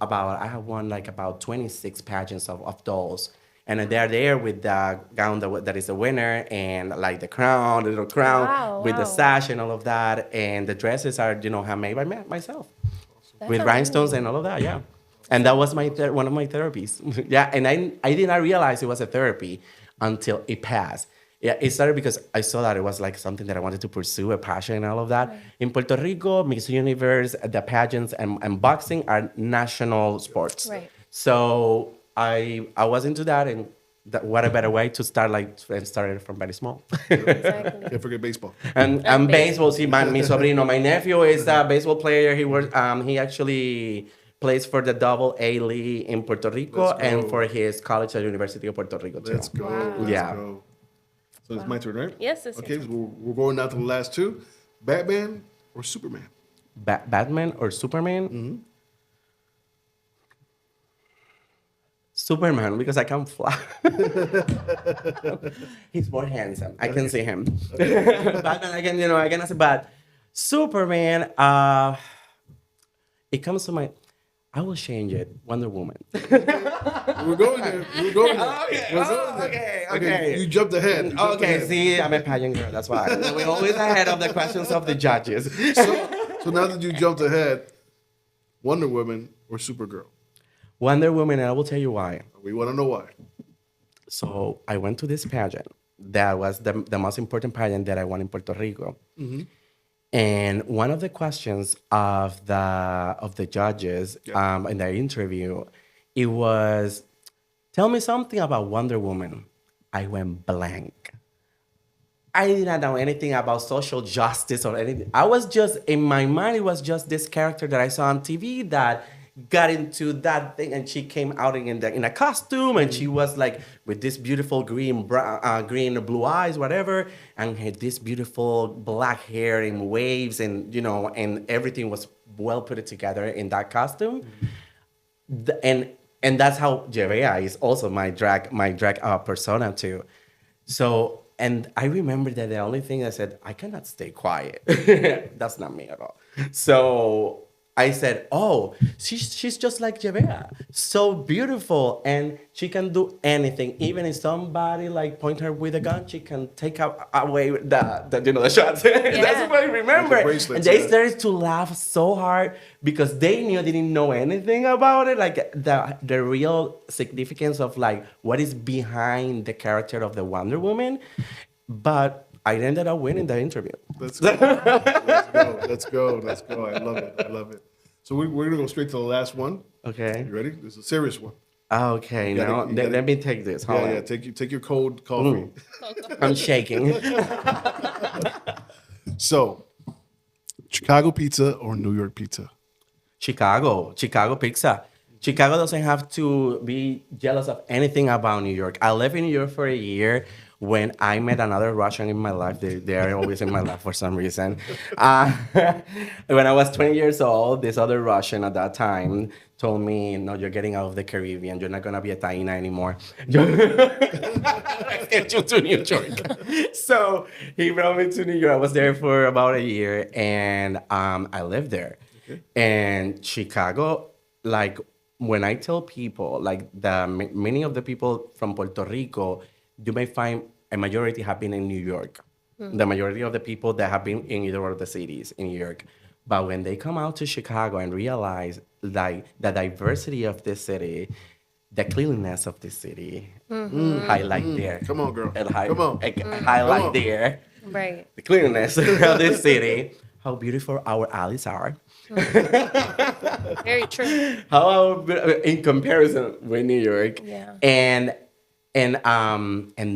I have one like about 26 pageants of dolls. And they're there with the gown that is the winner and like the little crown with the sash and all of that. And the dresses are, handmade by myself. That's with rhinestones and all of that, yeah. And that was one of my therapies. Yeah, and I did not realize it was a therapy until it passed. Yeah, it started because I saw that it was like something that I wanted to pursue, a passion and all of that. Right. In Puerto Rico, Miss Universe, the pageants and boxing are national sports. Right. So I was into that, and what a better way to start started from very small. Exactly. Can't forget baseball. And baseball. See, my sobrino, my nephew is a baseball player. He actually plays for the AA League in Puerto Rico and for his college at University of Puerto Rico too. Let's go. Wow. Yeah. Go. So it's my turn, right? Yes, it's Okay, your so we're going down to the last two. Batman or Superman? Batman or Superman? Superman, because I can fly. He's more handsome. I can see him. Batman, I can say, but Superman, it comes to my, I will change it. Wonder Woman. We're going there. We're going there. Okay, We're going there. okay. You jumped ahead. You jumped Okay, ahead. see, I'm a pageant girl. That's why. We're always ahead of the questions of the judges. So now that you jumped ahead, Wonder Woman or Supergirl? Wonder Woman, and I will tell you why. We want to know why. So I went to this pageant. That was the most important pageant that I won in Puerto Rico. And one of the questions of the judges in their interview, it was, tell me something about Wonder Woman. I went blank. I did not know anything about social justice or anything. I was just, in my mind, it was just this character that I saw on TV that got into that thing, and she came out in a costume, and she was like with this beautiful green blue eyes, whatever, and had this beautiful black hair in waves, and and everything was well put together in that costume. And that's how Jerea is also my drag persona too. So, and I remember that the only thing I said, I cannot stay quiet. That's not me at all. So I said, oh, she's just like Jerea, so beautiful, and she can do anything. Even if somebody like point her with a gun, she can take away the shots. That's what I remember. And they started to laugh so hard because they didn't know anything about it, like the real significance of like what is behind the character of the Wonder Woman. But I ended up winning the interview. Let's go. Let's go. I love it. So we're going to go straight to the last one. Okay. You ready? This is a serious one. Okay, let me take this. Hold on. Take your cold coffee. I'm shaking. So, Chicago pizza or New York pizza? Chicago pizza. Chicago doesn't have to be jealous of anything about New York. I lived in New York for a year. When I met another Russian in my life, they are always in my life for some reason. When I was 20 years old, this other Russian at that time told me, no, you're getting out of the Caribbean. You're not going to be a Taina anymore. Let's get you to New York. So he brought me to New York. I was there for about a year, and I lived there. Okay. And Chicago, like when I tell people, like many of the people from Puerto Rico, you may find a majority have been in New York. The majority of the people that have been in either of the cities in New York. But when they come out to Chicago and realize like the diversity of this city, the cleanliness of this city, highlight there. Come on, girl. Come on. Highlight there. Right. The cleanliness of this city. How beautiful our alleys are. Very true. How in comparison with New York. Yeah. And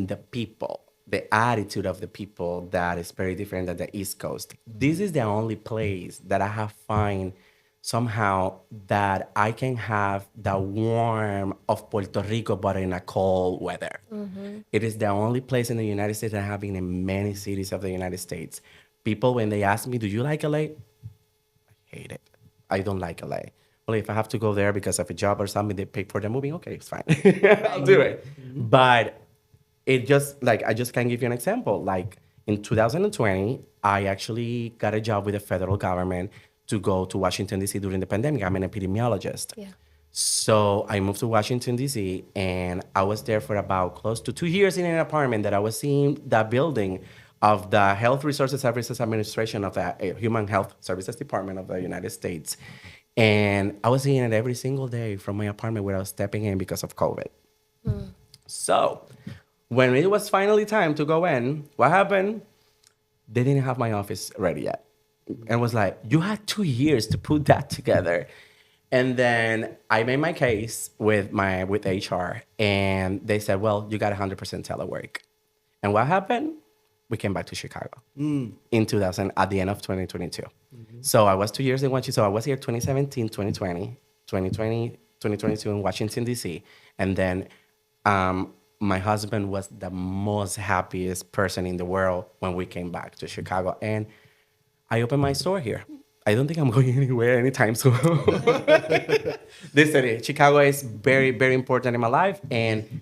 the people, the attitude of the people that is very different than the East Coast. This is the only place that I have find somehow that I can have the warmth of Puerto Rico, but in a cold weather. It is the only place in the United States that I have been in many cities of the United States. People, when they ask me, do you like LA? I hate it. I don't like LA. Well, if I have to go there because of a job or something, they pay for the moving, okay, it's fine. I'll do it. But it just, like, I just can give you an example. Like, in 2020, I actually got a job with the federal government to go to Washington, D.C. during the pandemic. I'm an epidemiologist. Yeah. So I moved to Washington, D.C., and I was there for about close to 2 years in an apartment that I was seeing the building of the Health Resources Services Administration of the Human Health Services Department of the United States. And I was seeing it every single day from my apartment without stepping in because of COVID. So when it was finally time to go in, what happened? They didn't have my office ready yet. And was like, you had 2 years to put that together. And then I made my case with HR, and they said, well, you got 100% telework. And what happened? We came back to Chicago in at the end of 2022. So I was 2 years in Washington. So I was here 2017, 2020, 2020, 2022 in Washington, D.C. And then my husband was the most happiest person in the world when we came back to Chicago. And I opened my store here. I don't think I'm going anywhere anytime soon. This city, Chicago, is very, very important in my life. And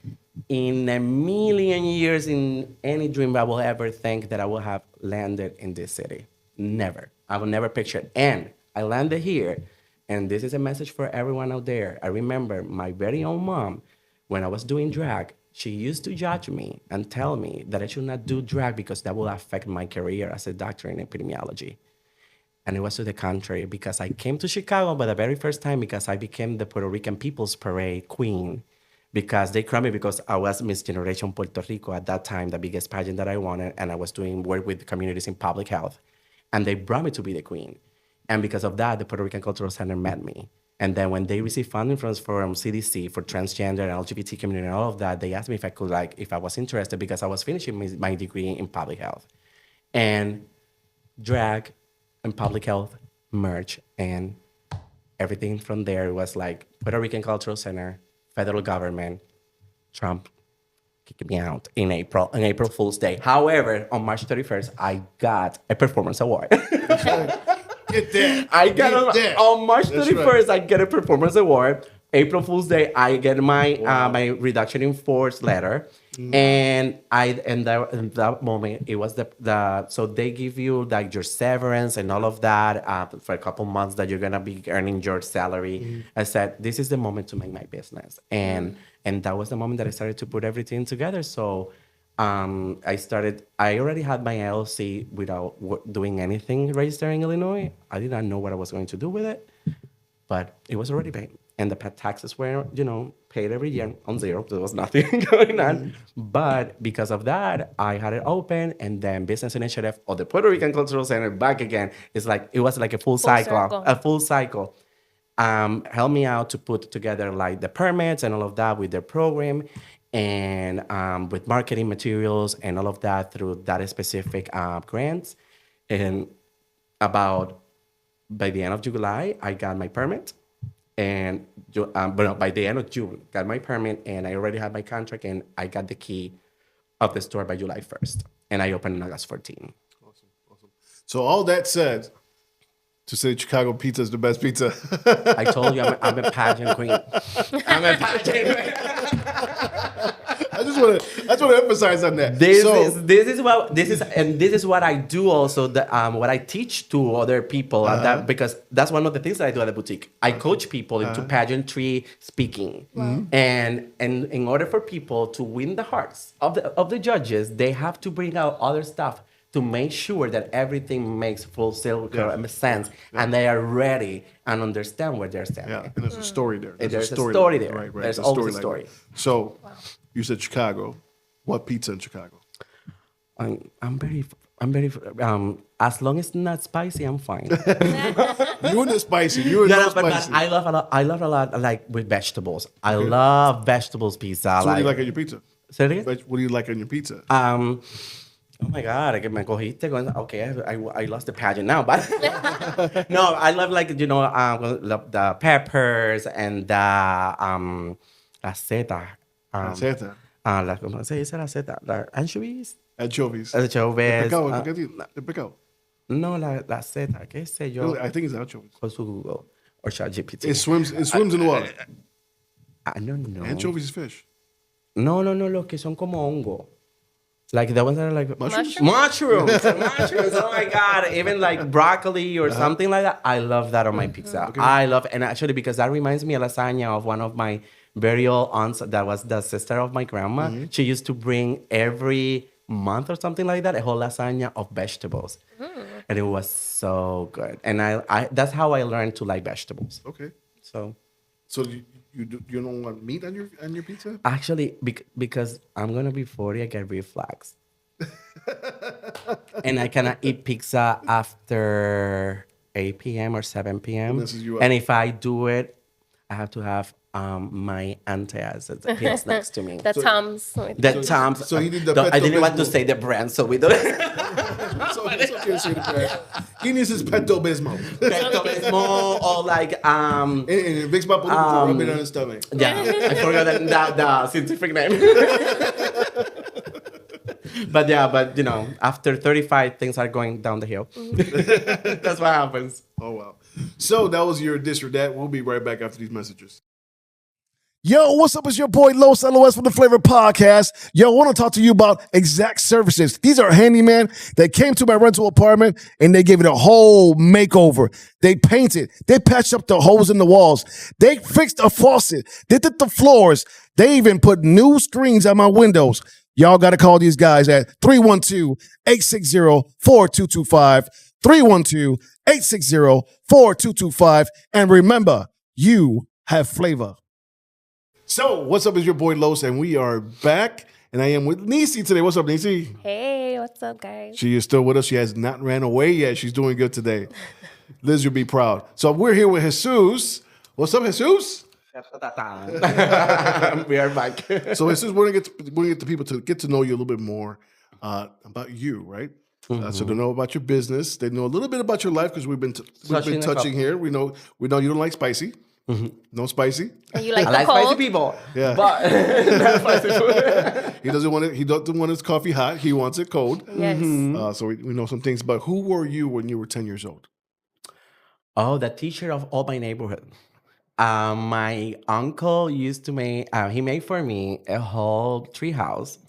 in a million years, in any dream I will ever think that I will have landed in this city. Never. I will never picture it. And I landed here. And this is a message for everyone out there. I remember my very own mom, when I was doing drag, she used to judge me and tell me that I should not do drag because that will affect my career as a doctor in epidemiology. And it was to the contrary, because I came to Chicago for the very first time because I became the Puerto Rican People's Parade queen. Because they crowned me because I was Miss Generation Puerto Rico at that time, the biggest pageant that I wanted, and I was doing work with communities in public health. And they brought me to be the queen. And because of that, the Puerto Rican Cultural Center met me. And then when they received funding from CDC for transgender and LGBT community and all of that, they asked me if I could, if I was interested, because I was finishing my degree in public health. And drag and public health merged, and everything from there was like Puerto Rican Cultural Center, federal government, Trump kicked me out in April Fool's Day. However, on March 31st, I got a performance award. Get that. On March 31st, I get a performance award. April Fool's Day, I get my my reduction in force letter. And in that moment, it was so they give you like your severance and all of that for a couple months that you're gonna be earning your salary. I said, this is the moment to make my business, and that was the moment that I started to put everything together. So I already had my LLC without doing anything registered in Illinois. I did not know what I was going to do with it, but it was already paid. And the taxes were, paid every year on zero. There was nothing going on. But because of that, I had it open, and then business initiative of the Puerto Rican Cultural Center back again. It was like a full cycle. A full cycle. Helped me out to put together like the permits and all of that with their program, and with marketing materials and all of that through that specific grants. And by the end of July, I got my permit. And but by the end of June, got my permit, and I already had my contract, and I got the key of the store by July 1st. And I opened on August 14. Awesome. So all that said, to say Chicago pizza is the best pizza. I told you I'm a pageant queen. I'm a pageant queen. I just want to emphasize on that. This is what I do also. What I teach to other people because that's one of the things that I do at the boutique. I coach people into pageantry speaking, and in order for people to win the hearts of the judges, they have to bring out other stuff to make sure that everything makes full sense, and they are ready and understand where they're standing. Yeah, and there's a story there. There's a story there. Right. There's always a story. So, you said Chicago. What pizza in Chicago? I'm very. As long as it's not spicy, I'm fine. You and the spicy. You and the spicy. But I love a lot like with vegetables. I love vegetables pizza. So what do you like on your pizza? Say it again? What do you like on your pizza? Oh my God, me cogiste. Okay, I lost the pageant now, but no, I love the peppers and the la seta. Seta. ¿Cómo se dice la seta? La anchovies. Anchovies. Anchovies. The picao. No, la seta. ¿Qué sé yo? I think it's anchovies. Con su Google or ChatGPT. It swims in the water. I don't know. Anchovies is fish. No, los que son como hongo. Like the ones that are like mushrooms. Mushrooms. Oh my God! Even like broccoli or something like that. I love that on my pizza. Okay. I love, and actually because that reminds me of lasagna of one of my very old aunts that was the sister of my grandma. Mm-hmm. She used to bring every month or something like that a whole lasagna of vegetables, and it was so good. And I that's how I learned to like vegetables. Okay. So you don't want meat on your pizza? Actually, because I'm gonna be 40, I get reflux, and I cannot eat pizza after 8 p.m. or 7 p.m. And if I do it, I have to have my auntie as the pills next to me. Tums. So you need the I didn't want to say the brand, so we don't. So it's okay to say the brand. Guinness is Pepto-Bismol. Pepto-Bismol or like And Vicks Vaporub to rub it on his stomach. Yeah, I forgot the scientific name. But you know, after 35, things are going down the hill. That's what happens. Oh, wow. So that was your dish or that. We'll be right back after these messages. Yo, what's up? It's your boy Los LOS from the Flavor Podcast. Yo, I want to talk to you about Exact Services. These are handyman that came to my rental apartment and they gave it a whole makeover. They painted, they patched up the holes in the walls, they fixed a faucet, they did the floors, they even put new screens on my windows. Y'all got to call these guys at 312-860-4225, 312-860-4225, and remember, you have flavor. So, what's up? Is your boy Los, and we are back. And I am with Nisi today. What's up, Nisi? Hey, what's up, guys? She is still with us. She has not ran away yet. She's doing good today. Liz, you'll be proud. So we're here with Jesus. What's up, Jesus? We are back. So Jesus, we're gonna get the people to get to know you a little bit more about you, right? So they know about your business. They know a little bit about your life because we've been touching here. We know you don't like spicy. No spicy. And you like I like cold? spicy people. Yeah. But not spicy food. He doesn't want his coffee hot. He wants it cold. Yes. So we know some things. But who were you when you were 10 years old? Oh, the teacher of all my neighborhood. My uncle used to make, he made for me a whole tree house.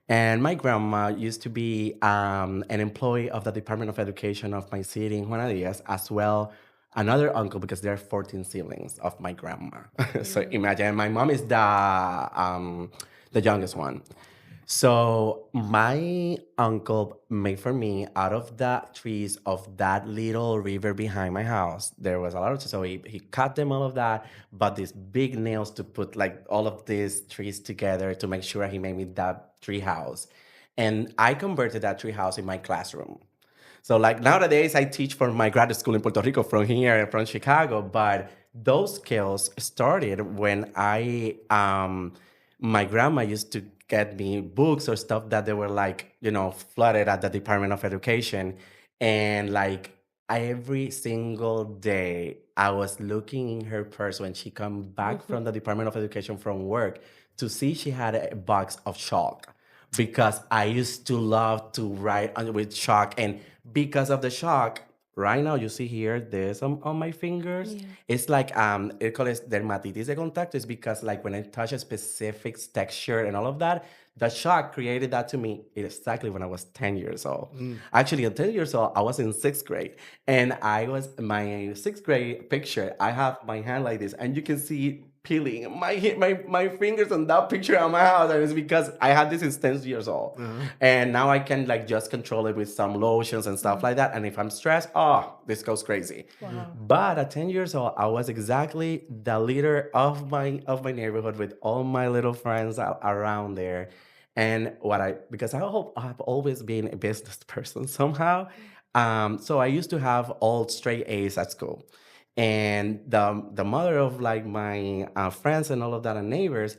And my grandma used to be an employee of the Department of Education of my city in Juan Diaz, as well another uncle, because there are 14 siblings of my grandma. So imagine, my mom is the youngest one. So my uncle made for me, out of the trees of that little river behind my house, there was a lot of trees. So he cut them, all of that, but these big nails to put like all of these trees together to make sure he made me that tree house. And I converted that tree house in my classroom. So like nowadays I teach for my graduate school in Puerto Rico from here and from Chicago, but those skills started when my grandma used to get me books or stuff that they were like, flooded at the Department of Education. And like every single day I was looking in her purse when she come back from the Department of Education from work to see she had a box of chalk, because I used to love to write with chalk. And because of the chalk, right now you see here, there's on my fingers. Yeah. It's like, it calls dermatitis de contacto. It's because like when I touch a specific texture and all of that, the chalk created that to me exactly when I was 10 years old. Actually, at 10 years old, I was in 6th grade. And my 6th grade picture, I have my hand like this, and you can see peeling my fingers on that picture on my house, and it's because I had this since 10 years old. And now I can like just control it with some lotions and stuff like that. And if I'm stressed, this goes crazy. Wow. But at 10 years old, I was exactly the leader of my neighborhood with all my little friends around there. And because I've always been a business person somehow. So I used to have all straight A's at school. And the mother of like my friends and all of that and neighbors,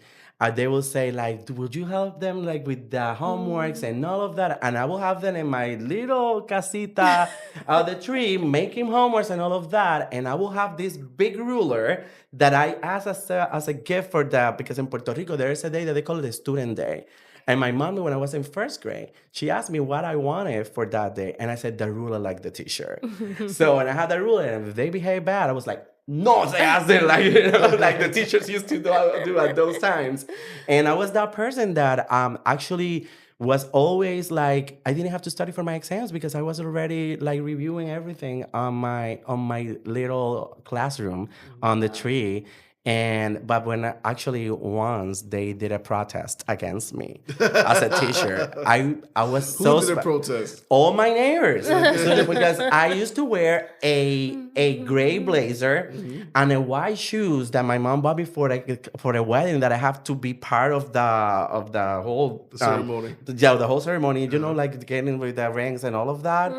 they will say like, would you help them like with the homeworks and all of that? And I will have them in my little casita out the tree making homeworks and all of that. And I will have this big ruler that I ask as a gift for that, because in Puerto Rico there is a day that they call it the Student Day. And my mom, when I was in 1st grade, she asked me what I wanted for that day. And I said, the ruler like the teacher. So when I had the ruler, and if they behave bad, I was like, no, they asked it like, like the teachers used to do at those times. And I was that person that actually was always like, I didn't have to study for my exams because I was already like reviewing everything on my little classroom on the tree. But when actually once they did a protest against me as a teacher, I was so... Who did a protest? All my neighbors. So, because I used to wear a gray blazer and a white shoes that my mom bought me for a wedding that I have to be part of the whole... ceremony. The whole ceremony, like getting with the rings and all of that.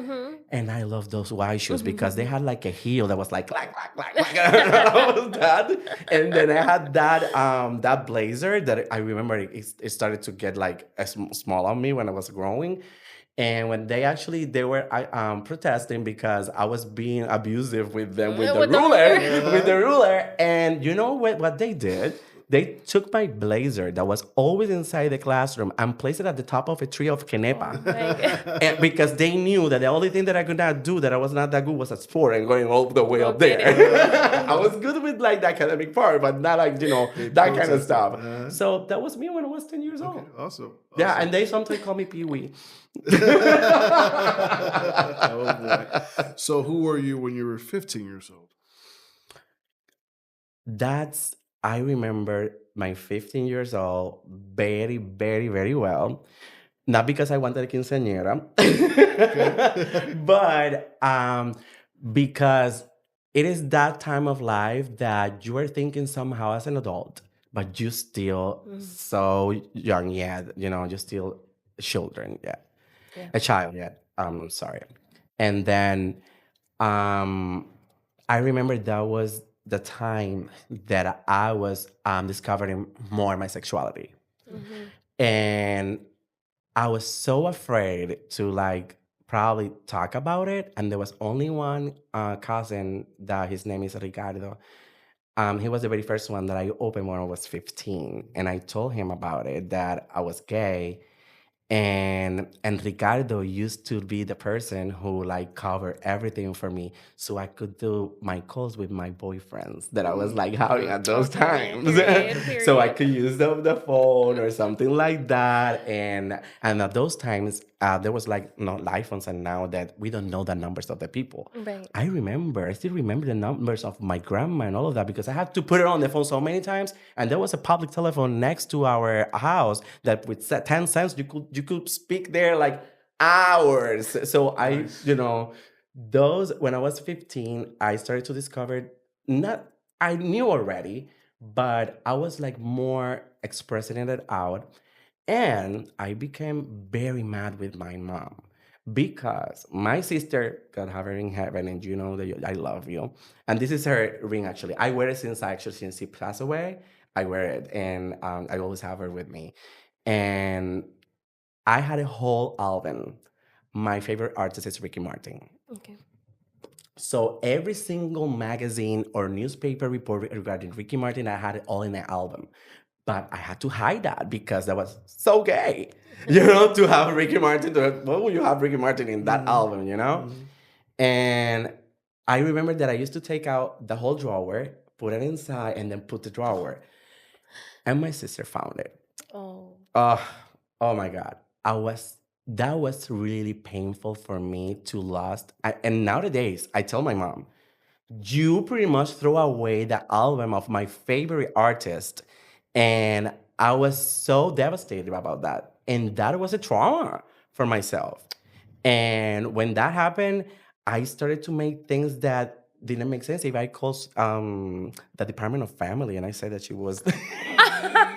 And I love those white shoes because they had like a heel that was like, clack, clack, clack, clack, and all of that. And then I had that blazer that I remember it started to get like small on me when I was growing. And when they were protesting because I was being abusive with them with the With the ruler, ruler. with the ruler. And you know what they did? They took my blazer that was always inside the classroom and placed it at the top of a tree of Kenepa. And because they knew that the only thing that I could not do, that I was not that good, was at sport and going all the way up there. I was good with like the academic part, but not like, that kind of stuff. So that was me when I was 10 years old. Awesome. Yeah, and they sometimes call me Pee Wee. Oh boy. So who were you when you were 15 years old? I remember my 15 years old very, very, very well. Not because I wanted a quinceañera, but because it is that time of life that you are thinking somehow as an adult, but you still so young yet, you're still children yet. A child yet. I'm sorry. And then I remember that was the time that I was discovering more my sexuality. And I was so afraid to like probably talk about it. And there was only one cousin that his name is Ricardo. He was the very first one that I opened when I was 15. And I told him about it, that I was gay. And Ricardo used to be the person who like covered everything for me, so I could do my calls with my boyfriends that I was like having at those times. Period. So I could use the phone or something like that. And at those times, there was like no iPhones, and now that we don't know the numbers of the people. Right. I still remember the numbers of my grandma and all of that, because I had to put it on the phone so many times. And there was a public telephone next to our house that with 10 cents, you could speak there like hours. So when I was 15, I started to discover, I knew already, but I was like more expressing it out. And I became very mad with my mom, because my sister, God have her in heaven, and you know that I love you. And this is her ring, actually. I wear it since she passed away. I wear it, and I always have her with me. And I had a whole album. My favorite artist is Ricky Martin. Okay. So every single magazine or newspaper report regarding Ricky Martin, I had it all in an album. But I had to hide that because that was so gay, to have Ricky Martin. Why would you have Ricky Martin in that album, And I remember that I used to take out the whole drawer, put it inside, and then put the drawer. And my sister found it. Oh. Oh my God. That was really painful for me to lost. And nowadays, I tell my mom, you pretty much throw away the album of my favorite artist. And I was so devastated about that. And that was a trauma for myself. And when that happened, I started to make things that didn't make sense. If I called the Department of Family and I said that she was...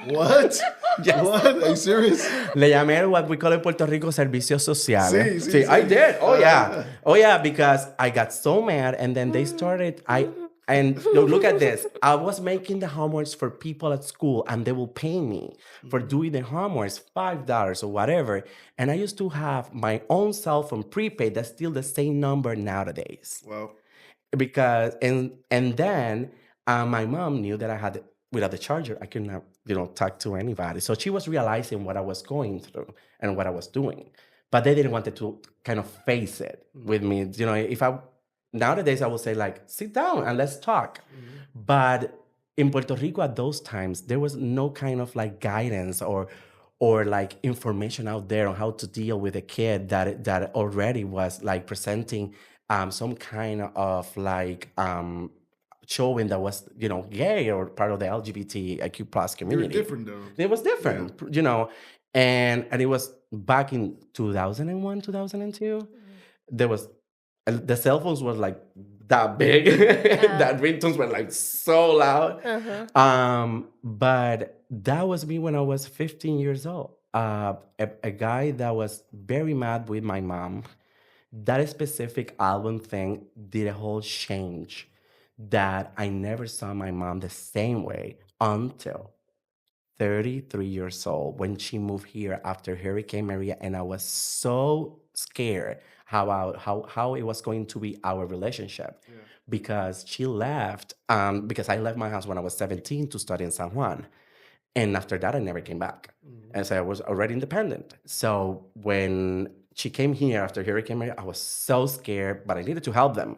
What? Yes. What? Are you serious? Le llamé what we call in Puerto Rico servicios sociales. Sí, I did. Oh, yeah. Oh, yeah, because I got so mad, and then they started... look at this. I was making the homeworks for people at school, and they will pay me for doing the homeworks, $5 or whatever. And I used to have my own cell phone prepaid that's still the same number nowadays. Wow. Because and then my mom knew that I had, without the charger, I could not talk to anybody. So she was realizing what I was going through and what I was doing, but they didn't want to kind of face it with me. Nowadays, I would say, like, sit down and let's talk. But in Puerto Rico at those times, there was no kind of like guidance or like information out there on how to deal with a kid that already was like presenting some kind of like showing that was, gay or part of the LGBTIQ plus community. It was different, though. It was different, and it was back in 2001, 2002. There was... the cell phones were like that big. That ringtones were like so loud. But that was me when I was 15 years old. A guy that was very mad with my mom. That specific album thing did a whole change that I never saw my mom the same way until 33 years old when she moved here after Hurricane Maria, and I was so scared how it was going to be our relationship because she left because I left my house when I was 17 to study in San Juan. And after that, I never came back. And so I was already independent. So when she came here after Hurricane Maria, I was so scared, but I needed to help them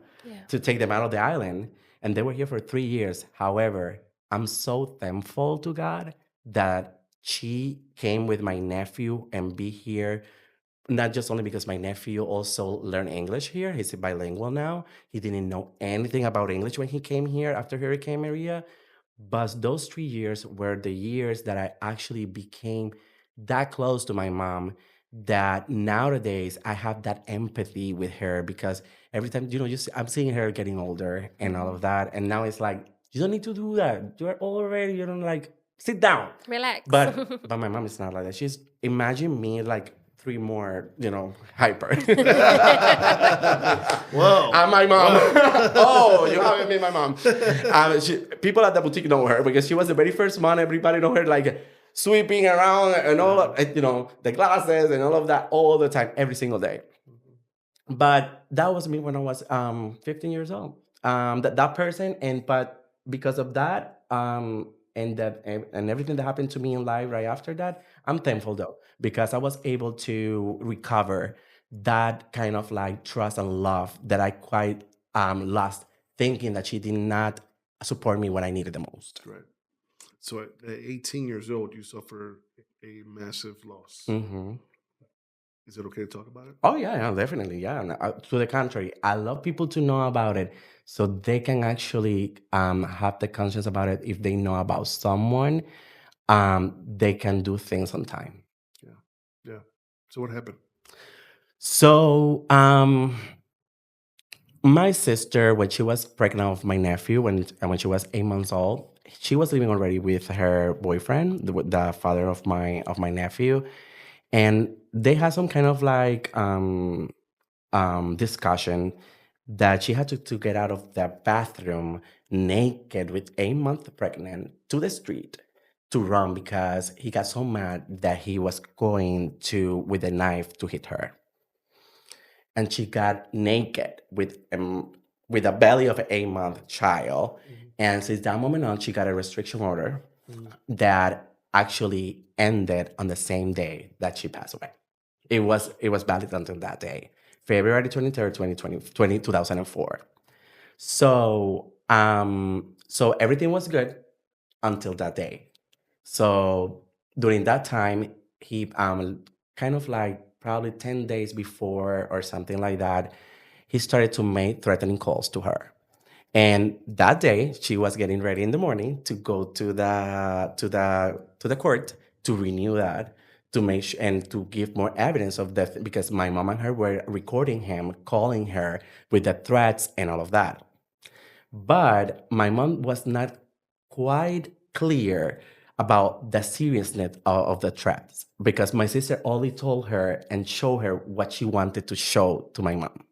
to take them out of the island. And they were here for 3 years. However, I'm so thankful to God that she came with my nephew and be here, not just only because my nephew also learned English here. He's bilingual now. He didn't know anything about English when he came here after Hurricane Maria. But those 3 years were the years that I actually became that close to my mom that nowadays I have that empathy with her because every time, I'm seeing her getting older and all of that. And now it's like, you don't need to do that. You're already, you don't sit down. Relax. But my mom is not like that. Imagine me like 3 more, hyper. Whoa. I'm my mom. Oh, you haven't met my mom. People at the boutique know her because she was the very first one. Everybody know her like sweeping around and all of, the glasses and all of that all the time, every single day. But that was me when I was 15 years old. That person, but because of that, and everything that happened to me in life right after that, I'm thankful though, because I was able to recover that kind of like trust and love that I quite lost, thinking that she did not support me when I needed the most. Right. So at 18 years old, you suffer a massive loss. Mm-hmm. Is it okay to talk about it? Oh, yeah, definitely. Yeah. To the contrary, I love people to know about it so they can actually have the conscience about it. If they know about someone, they can do things on time. Yeah. So what happened? So my sister, when she was pregnant with my nephew, when she was 8 months old, she was living already with her boyfriend, the father of my nephew. And they had some kind of like discussion that she had to get out of the bathroom naked with 8 months pregnant to the street to run because he got so mad that he was going with a knife to hit her. And she got naked with a belly of an 8-month child. And since that moment on, she got a restriction order that actually ended on the same day that she passed away. It was valid until that day, February 23rd, 2004. So everything was good until that day. So during that time, he kind of like probably 10 days before or something like that, he started to make threatening calls to her. And that day, she was getting ready in the morning to go to the court to renew that, to make and to give more evidence of that, because my mom and her were recording him, calling her with the threats and all of that. But my mom was not quite clear about the seriousness of the threats, because my sister only told her and showed her what she wanted to show to my mom.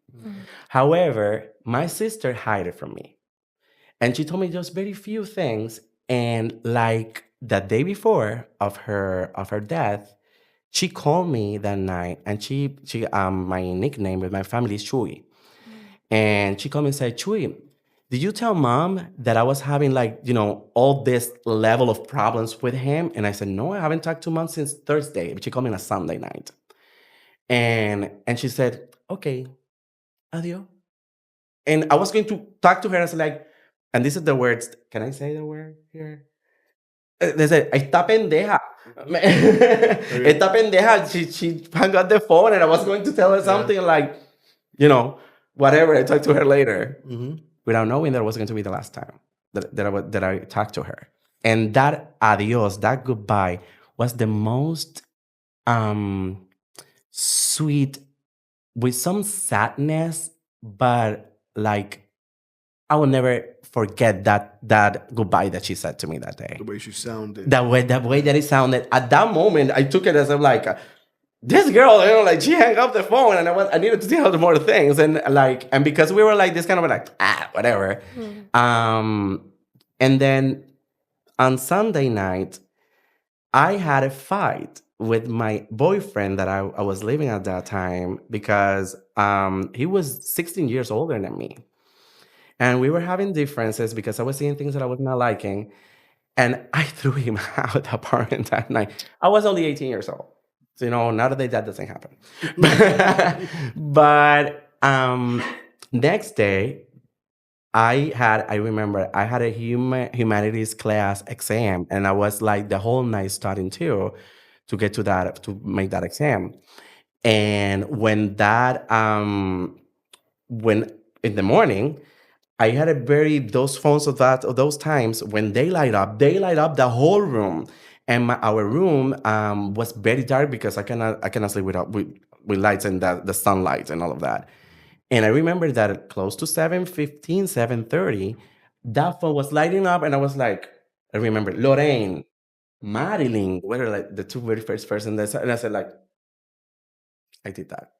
However, my sister hid it from me. And she told me just very few things. And like the day before of her death, she called me that night, and she my nickname with my family is Chuy. And she called me and said, Chuy, did you tell mom that I was having all this level of problems with him? And I said, no, I haven't talked to mom since Thursday. But she called me on a Sunday night. And she said, okay, adios. And I was going to talk to her, and I said and this is the words, can I say the word here? They said, esta pendeja. Esta pendeja. She hung up the phone, and I was going to tell her something whatever. I talked to her later. Without knowing that it was going to be the last time that I talked to her. And that adios, that goodbye, was the most sweet, with some sadness, but I will never forget that goodbye that she said to me that day. The way she sounded. The way that it sounded. At that moment, I took it as this girl, she hung up the phone, and I needed to tell her more things, and because we were this kind of whatever. And then on Sunday night, I had a fight with my boyfriend that I was living at that time because he was 16 years older than me. And we were having differences because I was seeing things that I was not liking. And I threw him out of the apartment that night. I was only 18 years old. So, nowadays that doesn't happen. But next day, I remember I had a humanities class exam, and I was like the whole night studying too to get to make that exam. And when in the morning, I had a very those phones of those times when they light up the whole room, and our room was very dark because I cannot sleep with lights and the sunlight and all of that. And I remember that close to 7:15, 7:30, that phone was lighting up, and I was like, I remember Lorraine, Marilyn were like the two very first person that and I said like, I did that.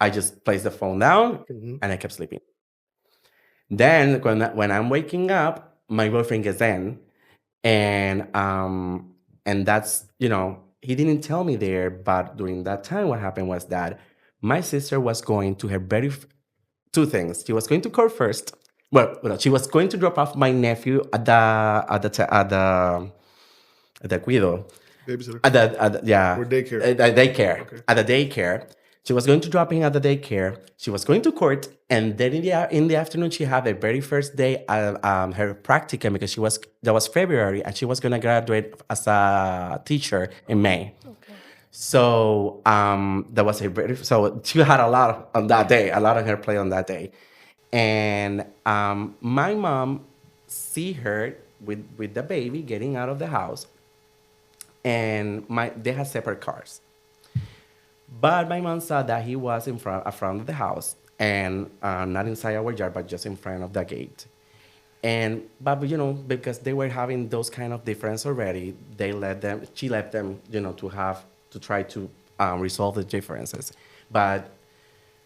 I just placed the phone down and I kept sleeping. Then when I'm waking up, my boyfriend gets in, and that's he didn't tell me there, but during that time, what happened was that my sister was going to her two things. She was going to court first. Well, she was going to drop off my nephew at the cuido. Babysitter. Yeah. Or daycare. At the daycare. Okay. At the daycare. She was going to drop him at the daycare. She was going to court, and then in the afternoon she had the very first day her practicum because that was February, and she was going to graduate as a teacher in May. Okay. So that was so she had a lot on that day, a lot on her plate on that day, and my mom see her with the baby getting out of the house, and they had separate cars. But my mom saw that he was in front of the house, and not inside our yard, but just in front of the gate. But because they were having those kind of difference already, she let them, to try to resolve the differences. But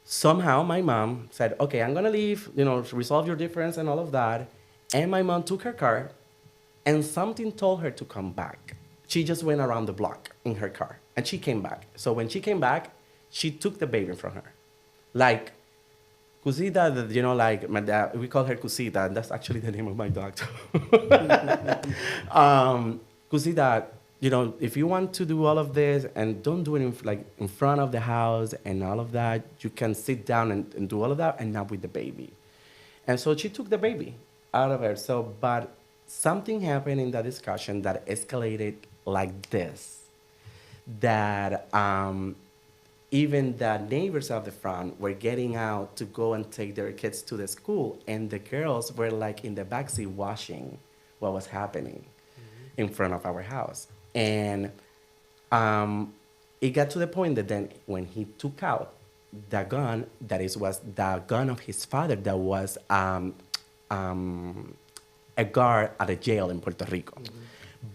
somehow my mom said, okay, I'm gonna leave, resolve your difference and all of that. And my mom took her car, and something told her to come back. She just went around the block in her car, and she came back. So when she came back, she took the baby from her. Like, Cusita, like my dad, we call her Cusita, and that's actually the name of my dog too. Cusita, if you want to do all of this, and don't do it in front of the house and all of that, you can sit down and do all of that, and not with the baby. And so she took the baby out of her. So, but something happened in that discussion that escalated like this, that even the neighbors of the front were getting out to go and take their kids to the school, and the girls were like in the backseat watching what was happening in front of our house. And it got to the point that then when he took out the gun, was the gun of his father that was a guard at a jail in Puerto Rico.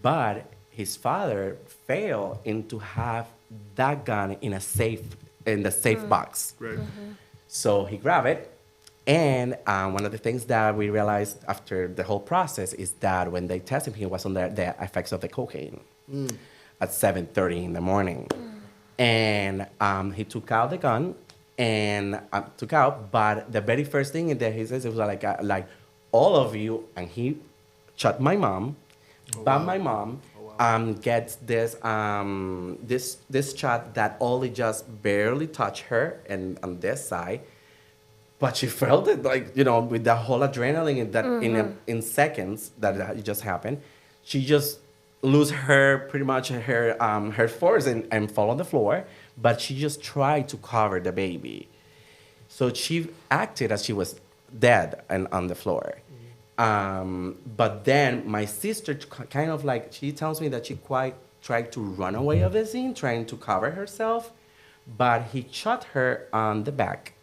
But his father failed into have that gun in the safe box. Right. So he grabbed it, and one of the things that we realized after the whole process is that when they tested him, he was under the effects of the cocaine at 7:30 in the morning. And he took out the gun and but the very first thing that he says, it was like all of you, and he shot my mom, my mom gets this shot that only just barely touched her and on this side, but she felt it with the whole adrenaline that in seconds that it just happened, she just lose pretty much her force and fall on the floor, but she just tried to cover the baby, so she acted as she was dead and on the floor. But then my sister kind of she tells me that she quite tried to run away of the scene, trying to cover herself, but he shot her on the back.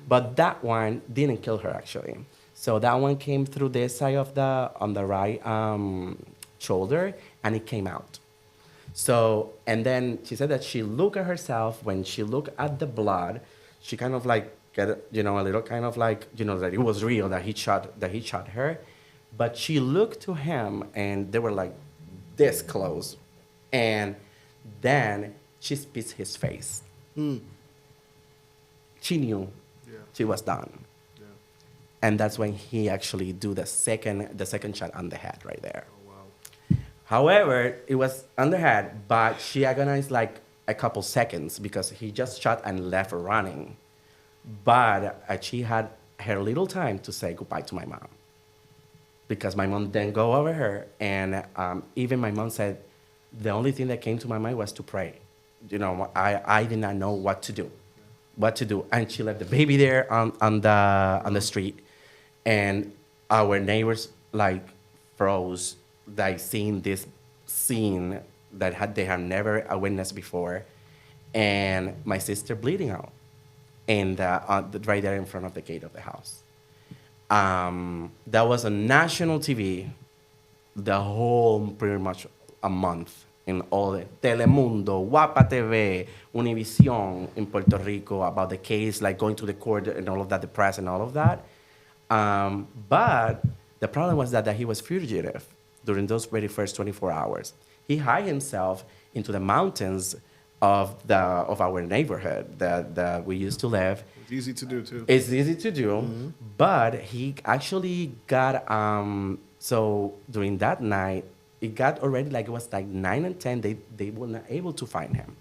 But that one didn't kill her actually. So that one came through this side on the right shoulder, and it came out. So, and then she said that she looked at herself. When she looked at the blood, she kind of get a little kind of that it was real, that he shot her. But she looked to him, and they were this close, And then she spits his face. She knew she was done. Yeah. And that's when he actually do the second shot on the head right there. Oh, wow. However, it was on the head, but she agonized like a couple seconds because he just shot and left running. But she had her little time to say goodbye to my mom. Because my mom then go over her, and even my mom said, the only thing that came to my mind was to pray. You know, I did not know what to do. And she left the baby there on the street, and our neighbors like froze, like seeing this scene that they had never witnessed before, and my sister bleeding out, and right there in front of the gate of the house. That was on national TV, the whole pretty much a month. In all the Telemundo, Guapa TV, Univision in Puerto Rico about the case, like going to the court and all of that, the press and all of that. But the problem was that he was fugitive during those very first 24 hours. He hid himself into the mountains of our neighborhood that we used to live. It's easy to do too. It's easy to do, but he actually got so during that night. It got already like it was like 9 and 10. They were not able to find him.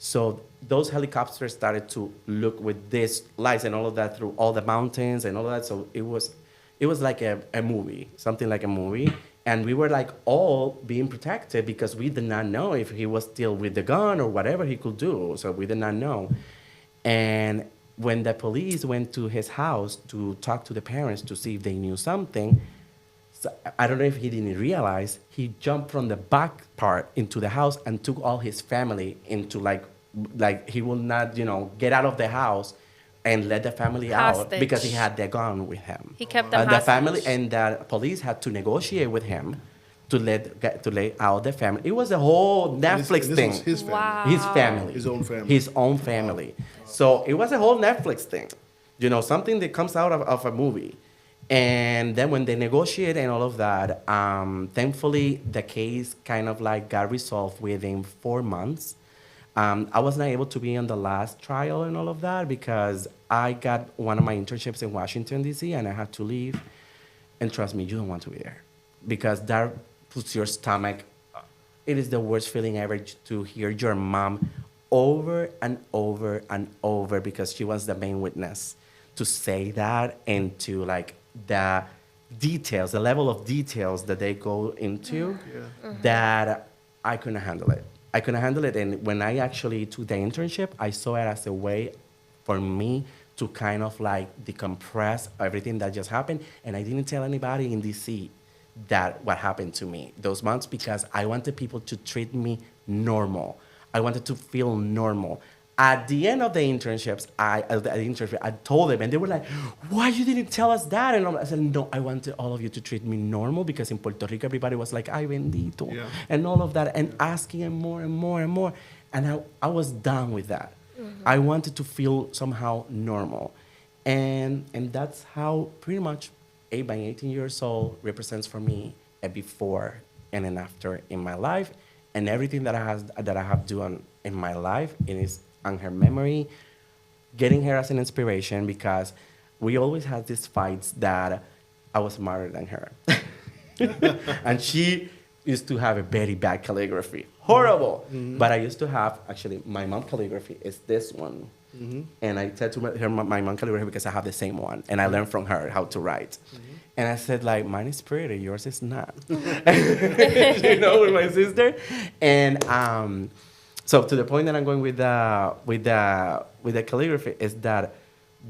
So those helicopters started to look with these lights and all of that through all the mountains and all of that. So it was like a movie, something like a movie. And we were like all being protected because we did not know if he was still with the gun or whatever he could do. So we did not know. And when the police went to his house to talk to the parents to see if they knew something, I don't know if he didn't realize, he jumped from the back part into the house and took all his family into like he will not, get out of the house and let the family Hostage. out because he had the gun with him. He kept them the hostage. family and the police had to negotiate with him to let out the family. It was a whole Netflix this thing. was his family. Wow. His family. His own family. So it was a whole Netflix thing. Something that comes out of a movie. And then when they negotiated and all of that, thankfully the case kind of like got resolved within 4 months. I was not able to be on the last trial and all of that because I got one of my internships in Washington, D.C., and I had to leave. And trust me, you don't want to be there because that puts your stomach. It is the worst feeling ever to hear your mom over and over and over because she was the main witness to say that and to like the details, the level of details that they go into that I couldn't handle it. And when I actually took the internship, I saw it as a way for me to kind of like decompress everything that just happened. And I didn't tell anybody in DC that what happened to me those months because I wanted people to treat me normal. I wanted to feel normal. At the end of the internships, I told them, and they were like, why you didn't tell us that? And I said, no, I wanted all of you to treat me normal because in Puerto Rico, everybody was like, ay bendito, and all of that, and asking and more and more and more. And I was done with that. I wanted to feel somehow normal. And that's how pretty much by 18 years old represents for me a before and an after in my life. And everything that I have done in my life, it is on her memory, getting her as an inspiration because we always had these fights that I was smarter than her. And she used to have a very bad calligraphy. Horrible. But I used to have, actually, my mom calligraphy is this one. And I said to her, my mom calligraphy because I have the same one. And I learned from her how to write. And I said, like, mine is pretty, yours is not. With my sister. And so to the point that I'm going with the calligraphy is that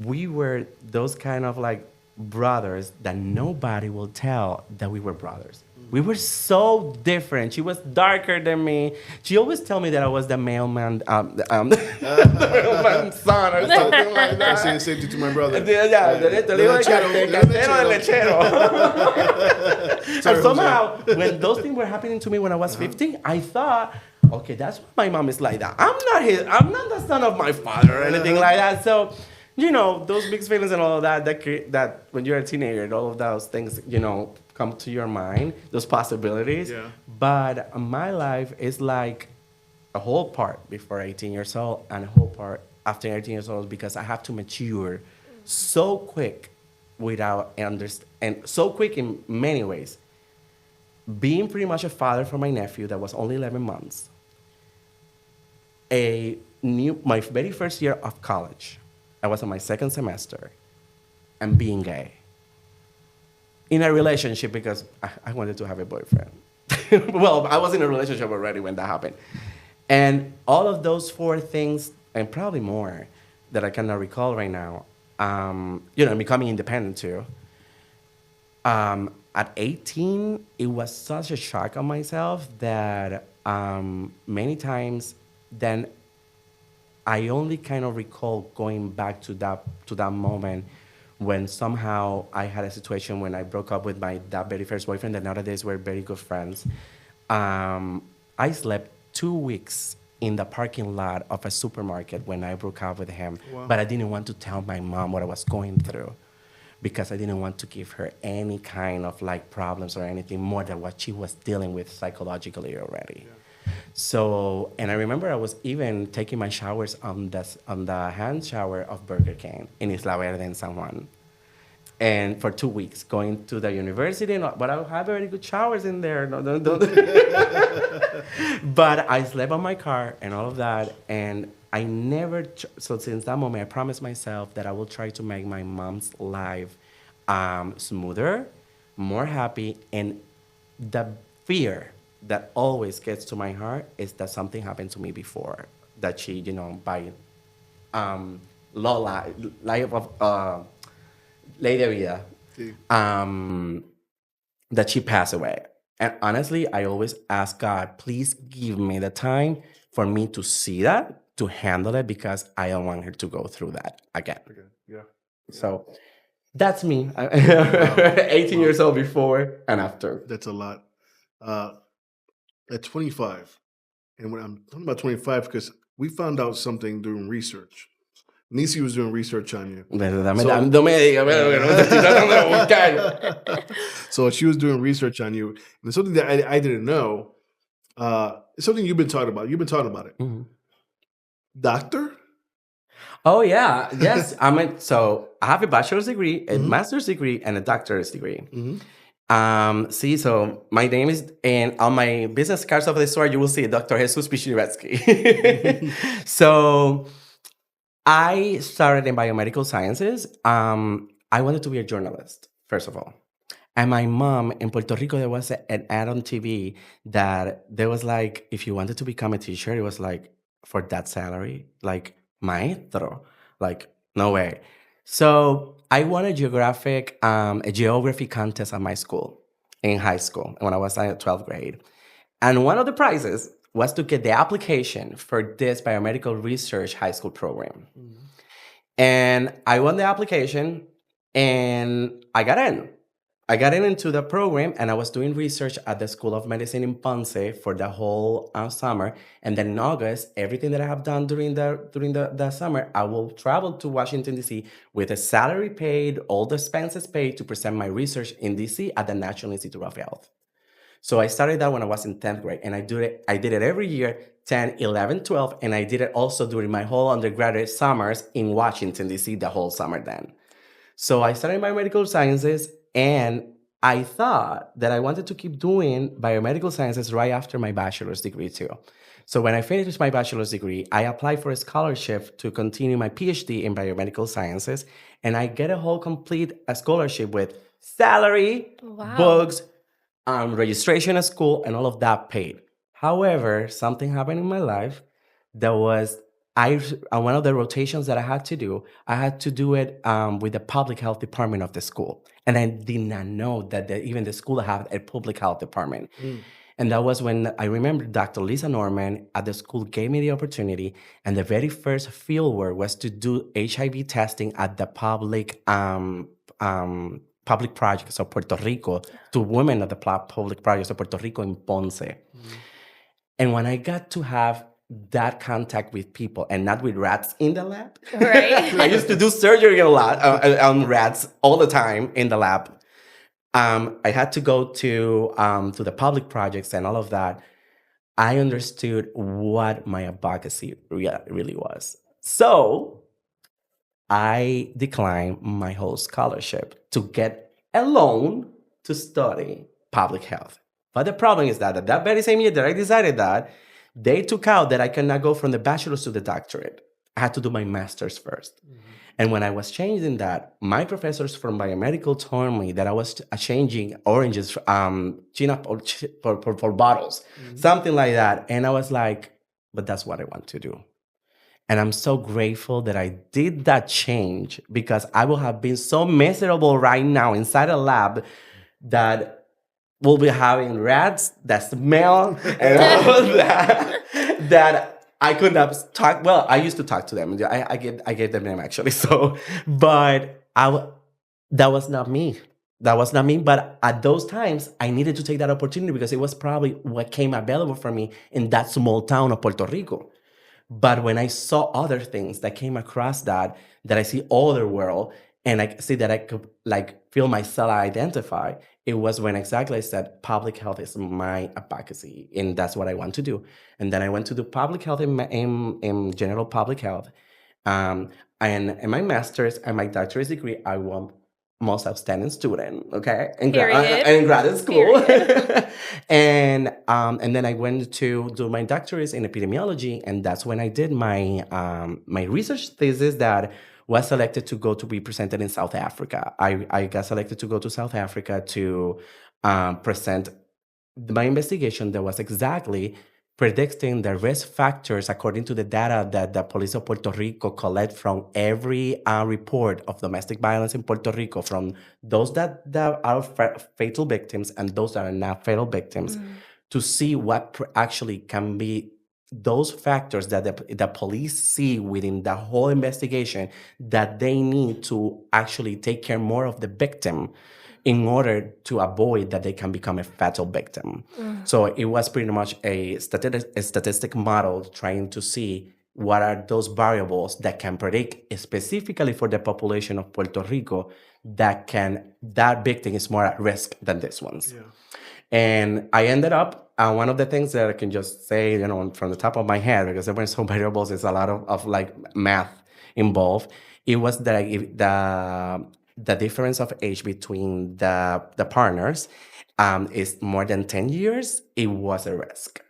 we were those kind of like brothers that nobody will tell that we were brothers. We were so different. She was darker than me. She always tell me that I was the mailman, the mailman son or something like that. I say the same thing to my brother. The lechero. And somehow, when those things were happening to me when I was 15, I thought, okay, that's why my mom is like that. I'm not the son of my father or anything like that. So, those mixed feelings and all of that when you're a teenager, all of those things, come to your mind, those possibilities. Yeah. But my life is like a whole part before 18 years old and a whole part after 18 years old, because I have to mature so quick without and so quick in many ways. Being pretty much a father for my nephew that was only 11 months, my very first year of college, I was on my second semester, and being gay. In a relationship, because I wanted to have a boyfriend. Well, I was in a relationship already when that happened. And all of those 4 things, and probably more, that I cannot recall right now, becoming independent too. At 18, it was such a shock on myself that many times then I only kind of recall going back to that moment when somehow I had a situation when I broke up with that very first boyfriend that nowadays we're very good friends. I slept 2 weeks in the parking lot of a supermarket when I broke up with him. Wow. But I didn't want to tell my mom what I was going through because I didn't want to give her any kind of like problems or anything more than what she was dealing with psychologically already. Yeah. So, and I remember I was even taking my showers on the hand shower of Burger King in Isla Verde in San Juan. And for 2 weeks, going to the university, but I have very good showers in there. No. But I slept on my car and all of that, and I never. So since that moment, I promised myself that I will try to make my mom's life smoother, more happy, and the fear that always gets to my heart is that something happened to me before, that she, by life of Ley de Vida, that she passed away. And honestly, I always ask God, please give me the time for me to see that, to handle it, because I don't want her to go through that again. Okay. Yeah. So that's me. 18 years old before and after. That's a lot. At 25, and when I'm talking about 25, because we found out something doing research. Nisi was doing research on you. So she was doing research on you. And something that I didn't know, it's something you've been talking about. You've been talking about it. Mm-hmm. Doctor? Oh, yeah. Yes. So I have a bachelor's degree, a master's degree, and a doctorate degree. Mm-hmm. So my name is, and on my business cards of the store, you will see Dr. Jesus Vishnivetskiy. So I started in biomedical sciences. I wanted to be a journalist, first of all. And my mom, in Puerto Rico, there was an ad on TV that there was like, if you wanted to become a teacher, it was like, for that salary, like, maestro, like, no way. So I won a geography contest at my school, in high school, when I was in 12th grade. And one of the prizes was to get the application for this biomedical research high school program. Mm-hmm. And I won the application, and I got in. I got into the program, and I was doing research at the School of Medicine in Ponce for the whole summer. And then in August, everything that I have done during the summer, I will travel to Washington, D.C. with a salary paid, all the expenses paid, to present my research in D.C. at the National Institute of Health. So I started that when I was in 10th grade, and I did it every year, 10, 11, 12, and I did it also during my whole undergraduate summers in Washington, D.C., the whole summer then. So I started biomedical sciences, and I thought that I wanted to keep doing biomedical sciences right after my bachelor's degree too. So when I finished my bachelor's degree, I applied for a scholarship to continue my PhD in biomedical sciences, and I get a whole complete scholarship with salary, books, registration at school, and all of that paid. However, something happened in my life that was one of the rotations that I had to do it with the public health department of the school. And I did not know that even the school had a public health department. Mm. And that was when I remember Dr. Lisa Norman at the school gave me the opportunity. And the very first field work was to do HIV testing at the public projects of Puerto Rico, to women at the public projects of Puerto Rico in Ponce. Mm. And when I got to have that contact with people and not with rats in the lab. Right. I used to do surgery a lot on rats all the time in the lab. I had to go to the public projects and all of that. I understood what my advocacy really was. So I declined my whole scholarship to get a loan to study public health. But the problem is that at that very same year that I decided that, they took out that I cannot go from the bachelor's to the doctorate. I had to do my master's 1st. And when I was changing that, my professors from biomedical told me that I was changing oranges, for bottles, something like that. And I was like, but that's what I want to do. And I'm so grateful that I did that change, because I would have been so miserable right now inside a lab that we'll be having rats that smell and all of that, that I couldn't have talked. Well, I used to talk to them. I gave them name actually. So, but that was not me. That was not me. But at those times, I needed to take that opportunity because it was probably what came available for me in that small town of Puerto Rico. But when I saw other things that came across that I see other world, and I see that I could like feel myself identify, it was when exactly I said public health is my advocacy, and that's what I want to do. And then I went to do public health in general public health. And in my master's and my doctorate degree, I won most outstanding student, okay, in graduate school. And then I went to do my doctorate in epidemiology, and that's when I did my my research thesis that was selected to go to be presented in South Africa. I got selected to go to South Africa to present my investigation that was exactly predicting the risk factors according to the data that the police of Puerto Rico collect from every report of domestic violence in Puerto Rico, from those that are fatal victims and those that are not fatal victims, to see what actually can be those factors that the police see within the whole investigation that they need to actually take care more of the victim in order to avoid that they can become a fatal victim. So it was pretty much a statistic model trying to see what are those variables that can predict specifically for the population of Puerto Rico that victim is more at risk than these ones. Yeah. And I ended up, one of the things that I can just say, from the top of my head, because there were so variables, there's a lot of like math involved. It was the difference of age between the partners is more than 10 years. It was a risk.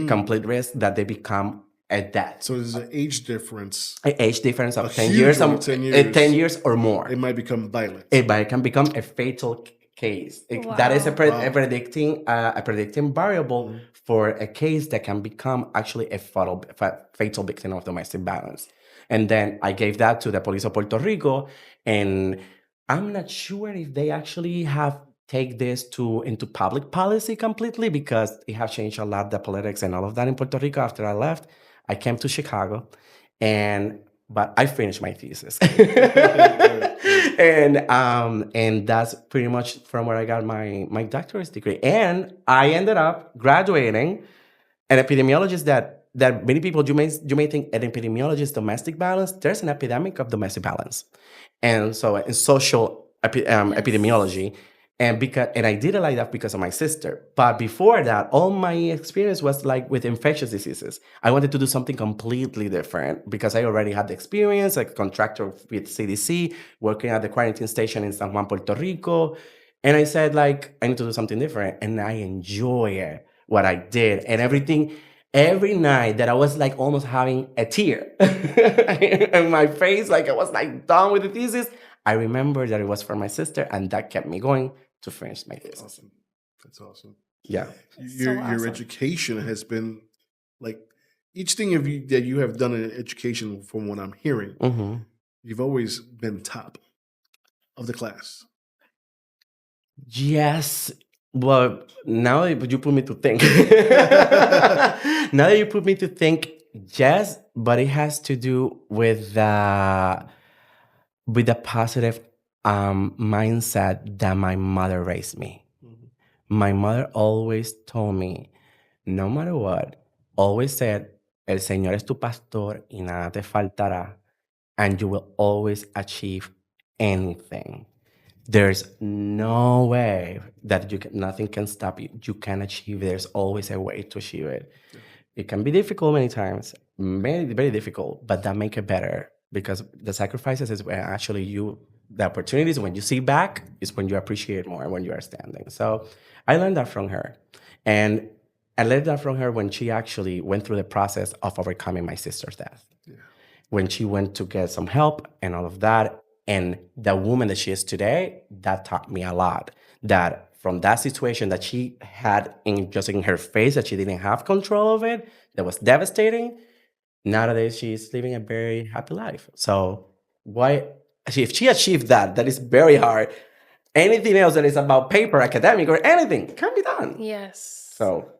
Complete risk that they become a death. So there's an age difference. An age difference of 10 years. 10 years or more. It might become violent. It can become a fatal case. That is a predicting variable for a case that can become actually a fatal victim of domestic violence. And then I gave that to the police of Puerto Rico, and I'm not sure if they actually have take this into public policy completely, because it has changed a lot, the politics and all of that in Puerto Rico. After I left, I came to Chicago, but I finished my thesis. And that's pretty much from where I got my doctorate degree. And I ended up graduating an epidemiologist that many people, you may think an epidemiologist domestic violence, there's an epidemic of domestic violence. And so in social epidemiology, and I did it like that because of my sister. But before that, all my experience was like with infectious diseases. I wanted to do something completely different because I already had the experience, like contractor with CDC, working at the quarantine station in San Juan, Puerto Rico. And I said, like, I need to do something different. And I enjoy what I did. And every night that I was like almost having a tear in my face, like I was like done with the thesis, I remember that it was for my sister, and that kept me going to finish my thesis. That's awesome. Yeah. Your education has been like each thing that you have done in education, from what I'm hearing, you've always been top of the class. Yes. Well, now that you put me to think, yes, but it has to do with the positive mindset that my mother raised me. My mother always told me, no matter what, always said, el Señor es tu pastor y nada te faltará, and you will always achieve anything. there's no way that nothing can stop you. You can achieve. There's always a way to achieve it. Yeah. It can be difficult many times, very, very difficult, but that make it better because the sacrifices is when actually the opportunities when you see back is when you appreciate more when you are standing. So I learned that from her. And I learned that from her when she actually went through the process of overcoming my sister's death. Yeah. When she went to get some help and all of that. And the woman that she is today, that taught me a lot. That from that situation that she had just in her face, that she didn't have control of it, that was devastating. Nowadays, she's living a very happy life. So if she achieved that is very hard. Anything else that is about paper, academic, or anything can be done. Yes. So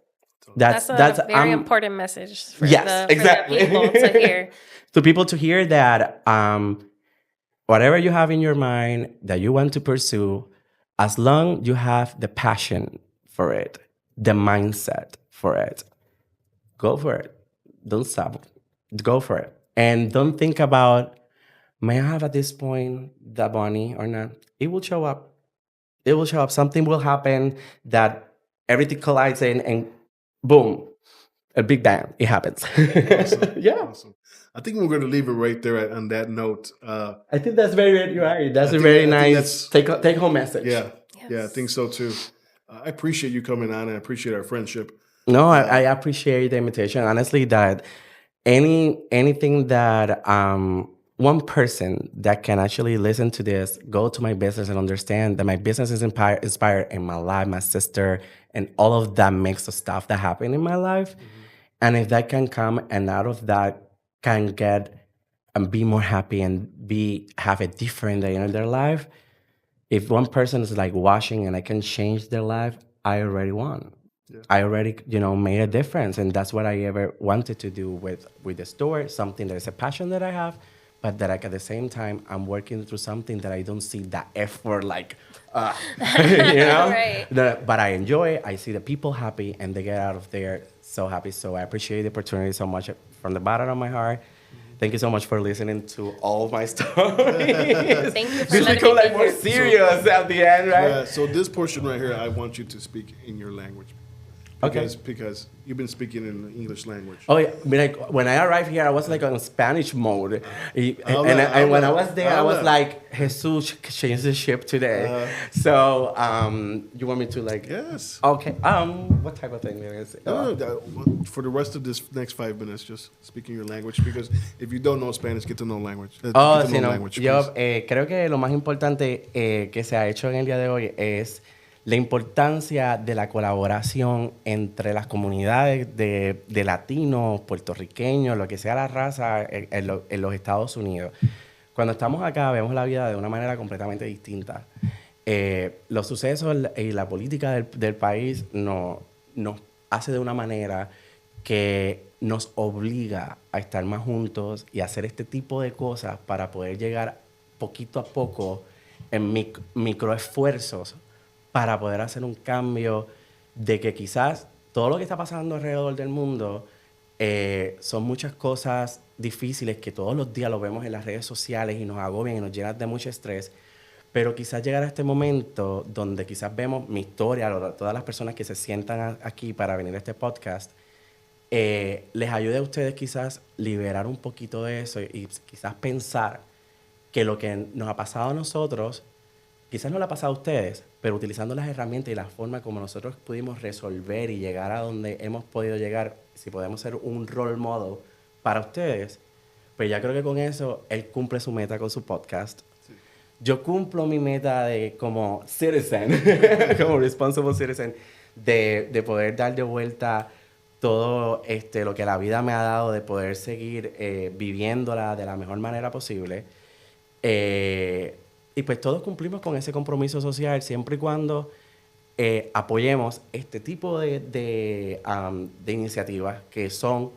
that's a very important message for exactly. the people to hear. To people to hear that whatever you have in your mind that you want to pursue, as long you have the passion for it, the mindset for it, go for it. Don't stop. Go for it. And don't think about, may I have at this point that money or not? It will show up. It will show up. Something will happen that everything collides in and boom, a big bang. It happens. Awesome. Yeah. Awesome. I think we're going to leave it right there on that note. I think that's very right. That's a very nice take home message. Yeah. Yes. Yeah, I think so too. I appreciate you coming on and I appreciate our friendship. No, I appreciate the invitation. Honestly, that anything that one person that can actually listen to this, go to my business and understand that my business is inspired in my life, my sister, and all of that mix of stuff that happened in my life. Mm-hmm. And if that can come and out of that can get and be more happy and have a different day in their life. If one person is like watching and I can change their life, I already won. Yeah. I already, made a difference. And that's what I ever wanted to do with the store, something that is a passion that I have, but that at the same time, I'm working through something that I don't see that effort Right. But I enjoy it. I see the people happy and they get out of there so happy. So I appreciate the opportunity so much from the bottom of my heart. Thank you so much for listening to all my stories. Thank you for this become like more serious at the end, right? Yeah, so this portion right here, I want you to speak in your language. Because you've been speaking in the English language. Oh, yeah. Like, when I arrived here, I was like on Spanish mode. And when I was there, I was like, Jesus changed the ship today. So, you want me to like... Yes. Okay. What type of thing is it? No, for the rest of this next 5 minutes, just speak in your language. Because if you don't know Spanish, get to know language. Yo creo que lo más importante que se ha hecho en el día de hoy es la importancia de la colaboración entre las comunidades de latinos, puertorriqueños, lo que sea la raza en los Estados Unidos. Cuando estamos acá vemos la vida de una manera completamente distinta. Los sucesos y la política del país nos hace de una manera que nos obliga a estar más juntos y hacer este tipo de cosas para poder llegar poquito a poco en microesfuerzos para poder hacer un cambio de que quizás todo lo que está pasando alrededor del mundo son muchas cosas difíciles que todos los días lo vemos en las redes sociales y nos agobian y nos llenan de mucho estrés, pero quizás llegar a este momento donde quizás vemos mi historia, todas las personas que se sientan aquí para venir a este podcast, les ayude a ustedes quizás liberar un poquito de eso y quizás pensar que lo que nos ha pasado a nosotros quizás no le ha pasado a ustedes, pero utilizando las herramientas y la forma como nosotros pudimos resolver y llegar a donde hemos podido llegar, si podemos ser un role model para ustedes, pues ya creo que con eso él cumple su meta con su podcast. Sí. Yo cumplo mi meta como citizen, como responsible citizen, de poder dar de vuelta todo lo que la vida me ha dado, de poder seguir viviéndola de la mejor manera posible. Y pues todos cumplimos con ese compromiso social siempre y cuando apoyemos este tipo de iniciativas que son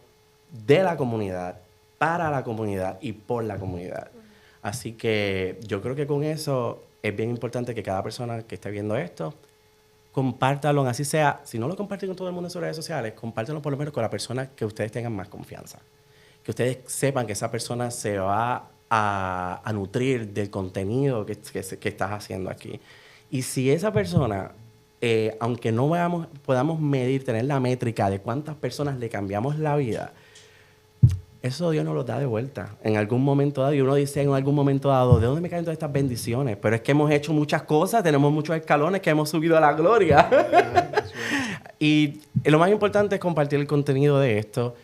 de la comunidad, para la comunidad y por la comunidad. Así que yo creo que con eso es bien importante que cada persona que esté viendo esto, compártalo, así sea, si no lo comparten con todo el mundo en sus redes sociales, compártelo por lo menos con la persona que ustedes tengan más confianza. Que ustedes sepan que esa persona se va a nutrir del contenido que estás haciendo aquí. Y si esa persona, aunque no podamos medir, tener la métrica de cuántas personas le cambiamos la vida, eso Dios nos lo da de vuelta. En algún momento dado, y uno dice en algún momento dado, ¿de dónde me caen todas estas bendiciones? Pero es que hemos hecho muchas cosas, tenemos muchos escalones que hemos subido a la gloria. Y lo más importante es compartir el contenido de esto,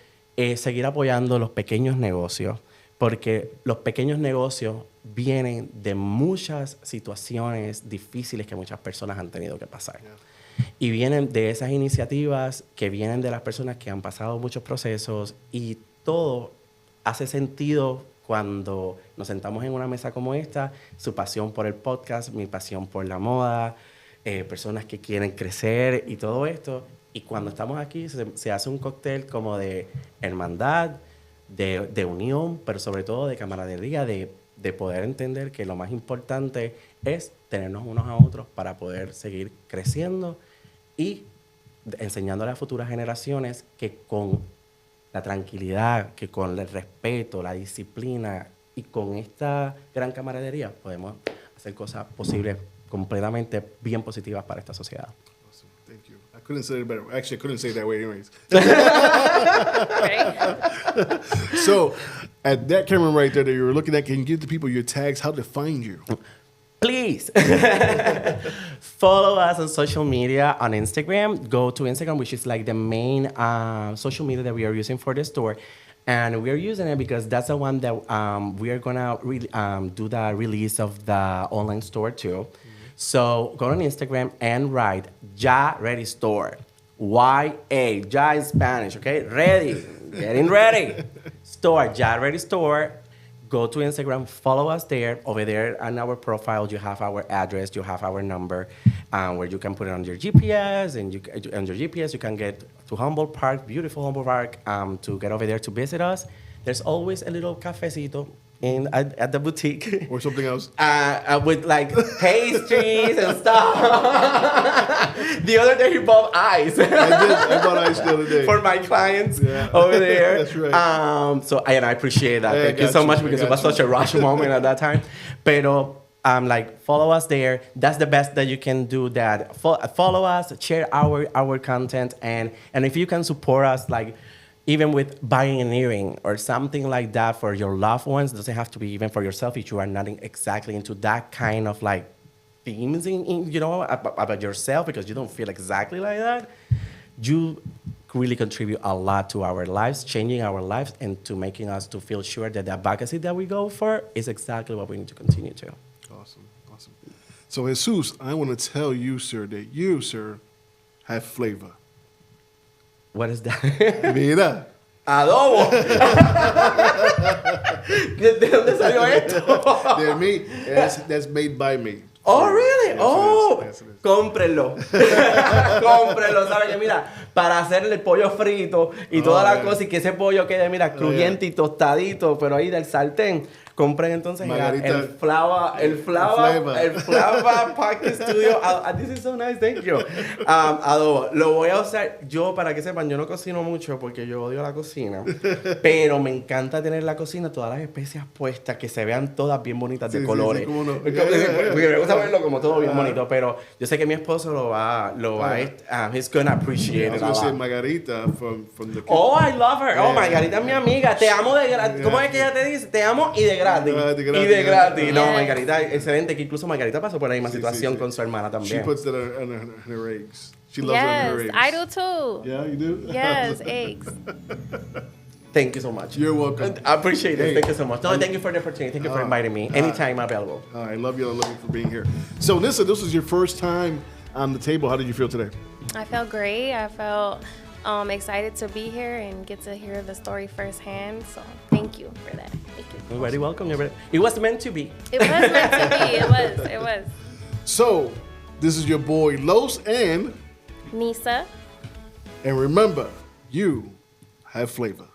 seguir apoyando los pequeños negocios, porque los pequeños negocios vienen de muchas situaciones difíciles que muchas personas han tenido que pasar. Y vienen de esas iniciativas que vienen de las personas que han pasado muchos procesos, y todo hace sentido cuando nos sentamos en una mesa como esta, su pasión por el podcast, mi pasión por la moda, personas que quieren crecer y todo esto. Y cuando estamos aquí se hace un cóctel como de hermandad, de unión, pero sobre todo de camaradería, de poder entender que lo más importante es tenernos unos a otros para poder seguir creciendo y enseñándole a futuras generaciones que con la tranquilidad, que con el respeto, la disciplina y con esta gran camaradería podemos hacer cosas posibles completamente bien positivas para esta sociedad. Awesome. Thank you. I couldn't say it better. Actually, I couldn't say it that way anyways. So, at that camera right there that you were looking at, can you give the people your tags, how to find you? Please follow us on social media on Instagram. Go to Instagram, which is like the main social media that we are using for the store. And we are using it because that's the one that we are going to do the release of the online store too. So go on Instagram and write Ya Ready Store. Y-A, Ya in Spanish, okay? Ready, getting ready. Store, Ya Ready Store. Go to Instagram, follow us there. Over there on our profile, you have our address, you have our number, where you can put it on your GPS, and on your GPS you can get to Humboldt Park, beautiful Humboldt Park, to get over there to visit us. There's always a little cafecito at the boutique. Or something else. With like pastries and stuff. The other day he bought ice. I bought ice the other day. For my clients over there. That's right. And I appreciate that. Thank you so much because it was such a rush moment at that time. Pero like follow us there. That's the best that you can do. That follow us, share our content, and if you can support us, like even with buying an earring or something like that for your loved ones, doesn't have to be even for yourself if you are not exactly into that kind of like themes about yourself, because you don't feel exactly like that. You really contribute a lot to our lives, changing our lives, and to making us to feel sure that the advocacy that we go for is exactly what we need to continue to. Awesome. So Jesus, I want to tell you, sir, that you, sir, have flavor. What is that? Mira. Adobo. ¿De dónde salió esto? De mí. That's made by me. Oh, really? Yes, it is. Cómprenlo. Cómprenlo, ¿sabes? Que mira, para hacerle el pollo frito y toda la cosa, y que ese pollo quede, mira, crujiente y tostadito, pero ahí del sartén. Compren entonces el Flava Podcast Studio. This is so nice, thank you. Adobo. Lo voy a usar yo, para que sepan, yo no cocino mucho porque yo odio la cocina, pero me encanta tener la cocina, todas las especias puestas, que se vean todas bien bonitas de colores. Sí, cómo no. Porque me gusta verlo como todo bien bonito, pero yo sé que mi esposo lo va he's gonna appreciate it a lot. Margarita from the Oh, I love her. Oh, Margarita es mi amiga. Te amo de gratis. ¿Cómo es que ella te dice? Te amo y de gratis. Y de gratis. No, Margarita, excelente. Que incluso Margarita pasó por la misma situación con su hermana también. She puts that on her eggs. She loves it on her eggs. I do too. Yeah, you do? Yes, eggs. Thank you so much. You're welcome. I appreciate it. Thank you so much. No, thank you for the opportunity. Thank you for inviting me. Anytime available. I love you. I love you for being here. So, Nissa, this was your first time on the table. How did you feel today? I felt great. I felt excited to be here and get to hear the story firsthand. So thank you for that. Thank you. You're very welcome. It was meant to be. It was meant to be. It was. So, this is your boy Los and Nissa. And remember, you have flavor.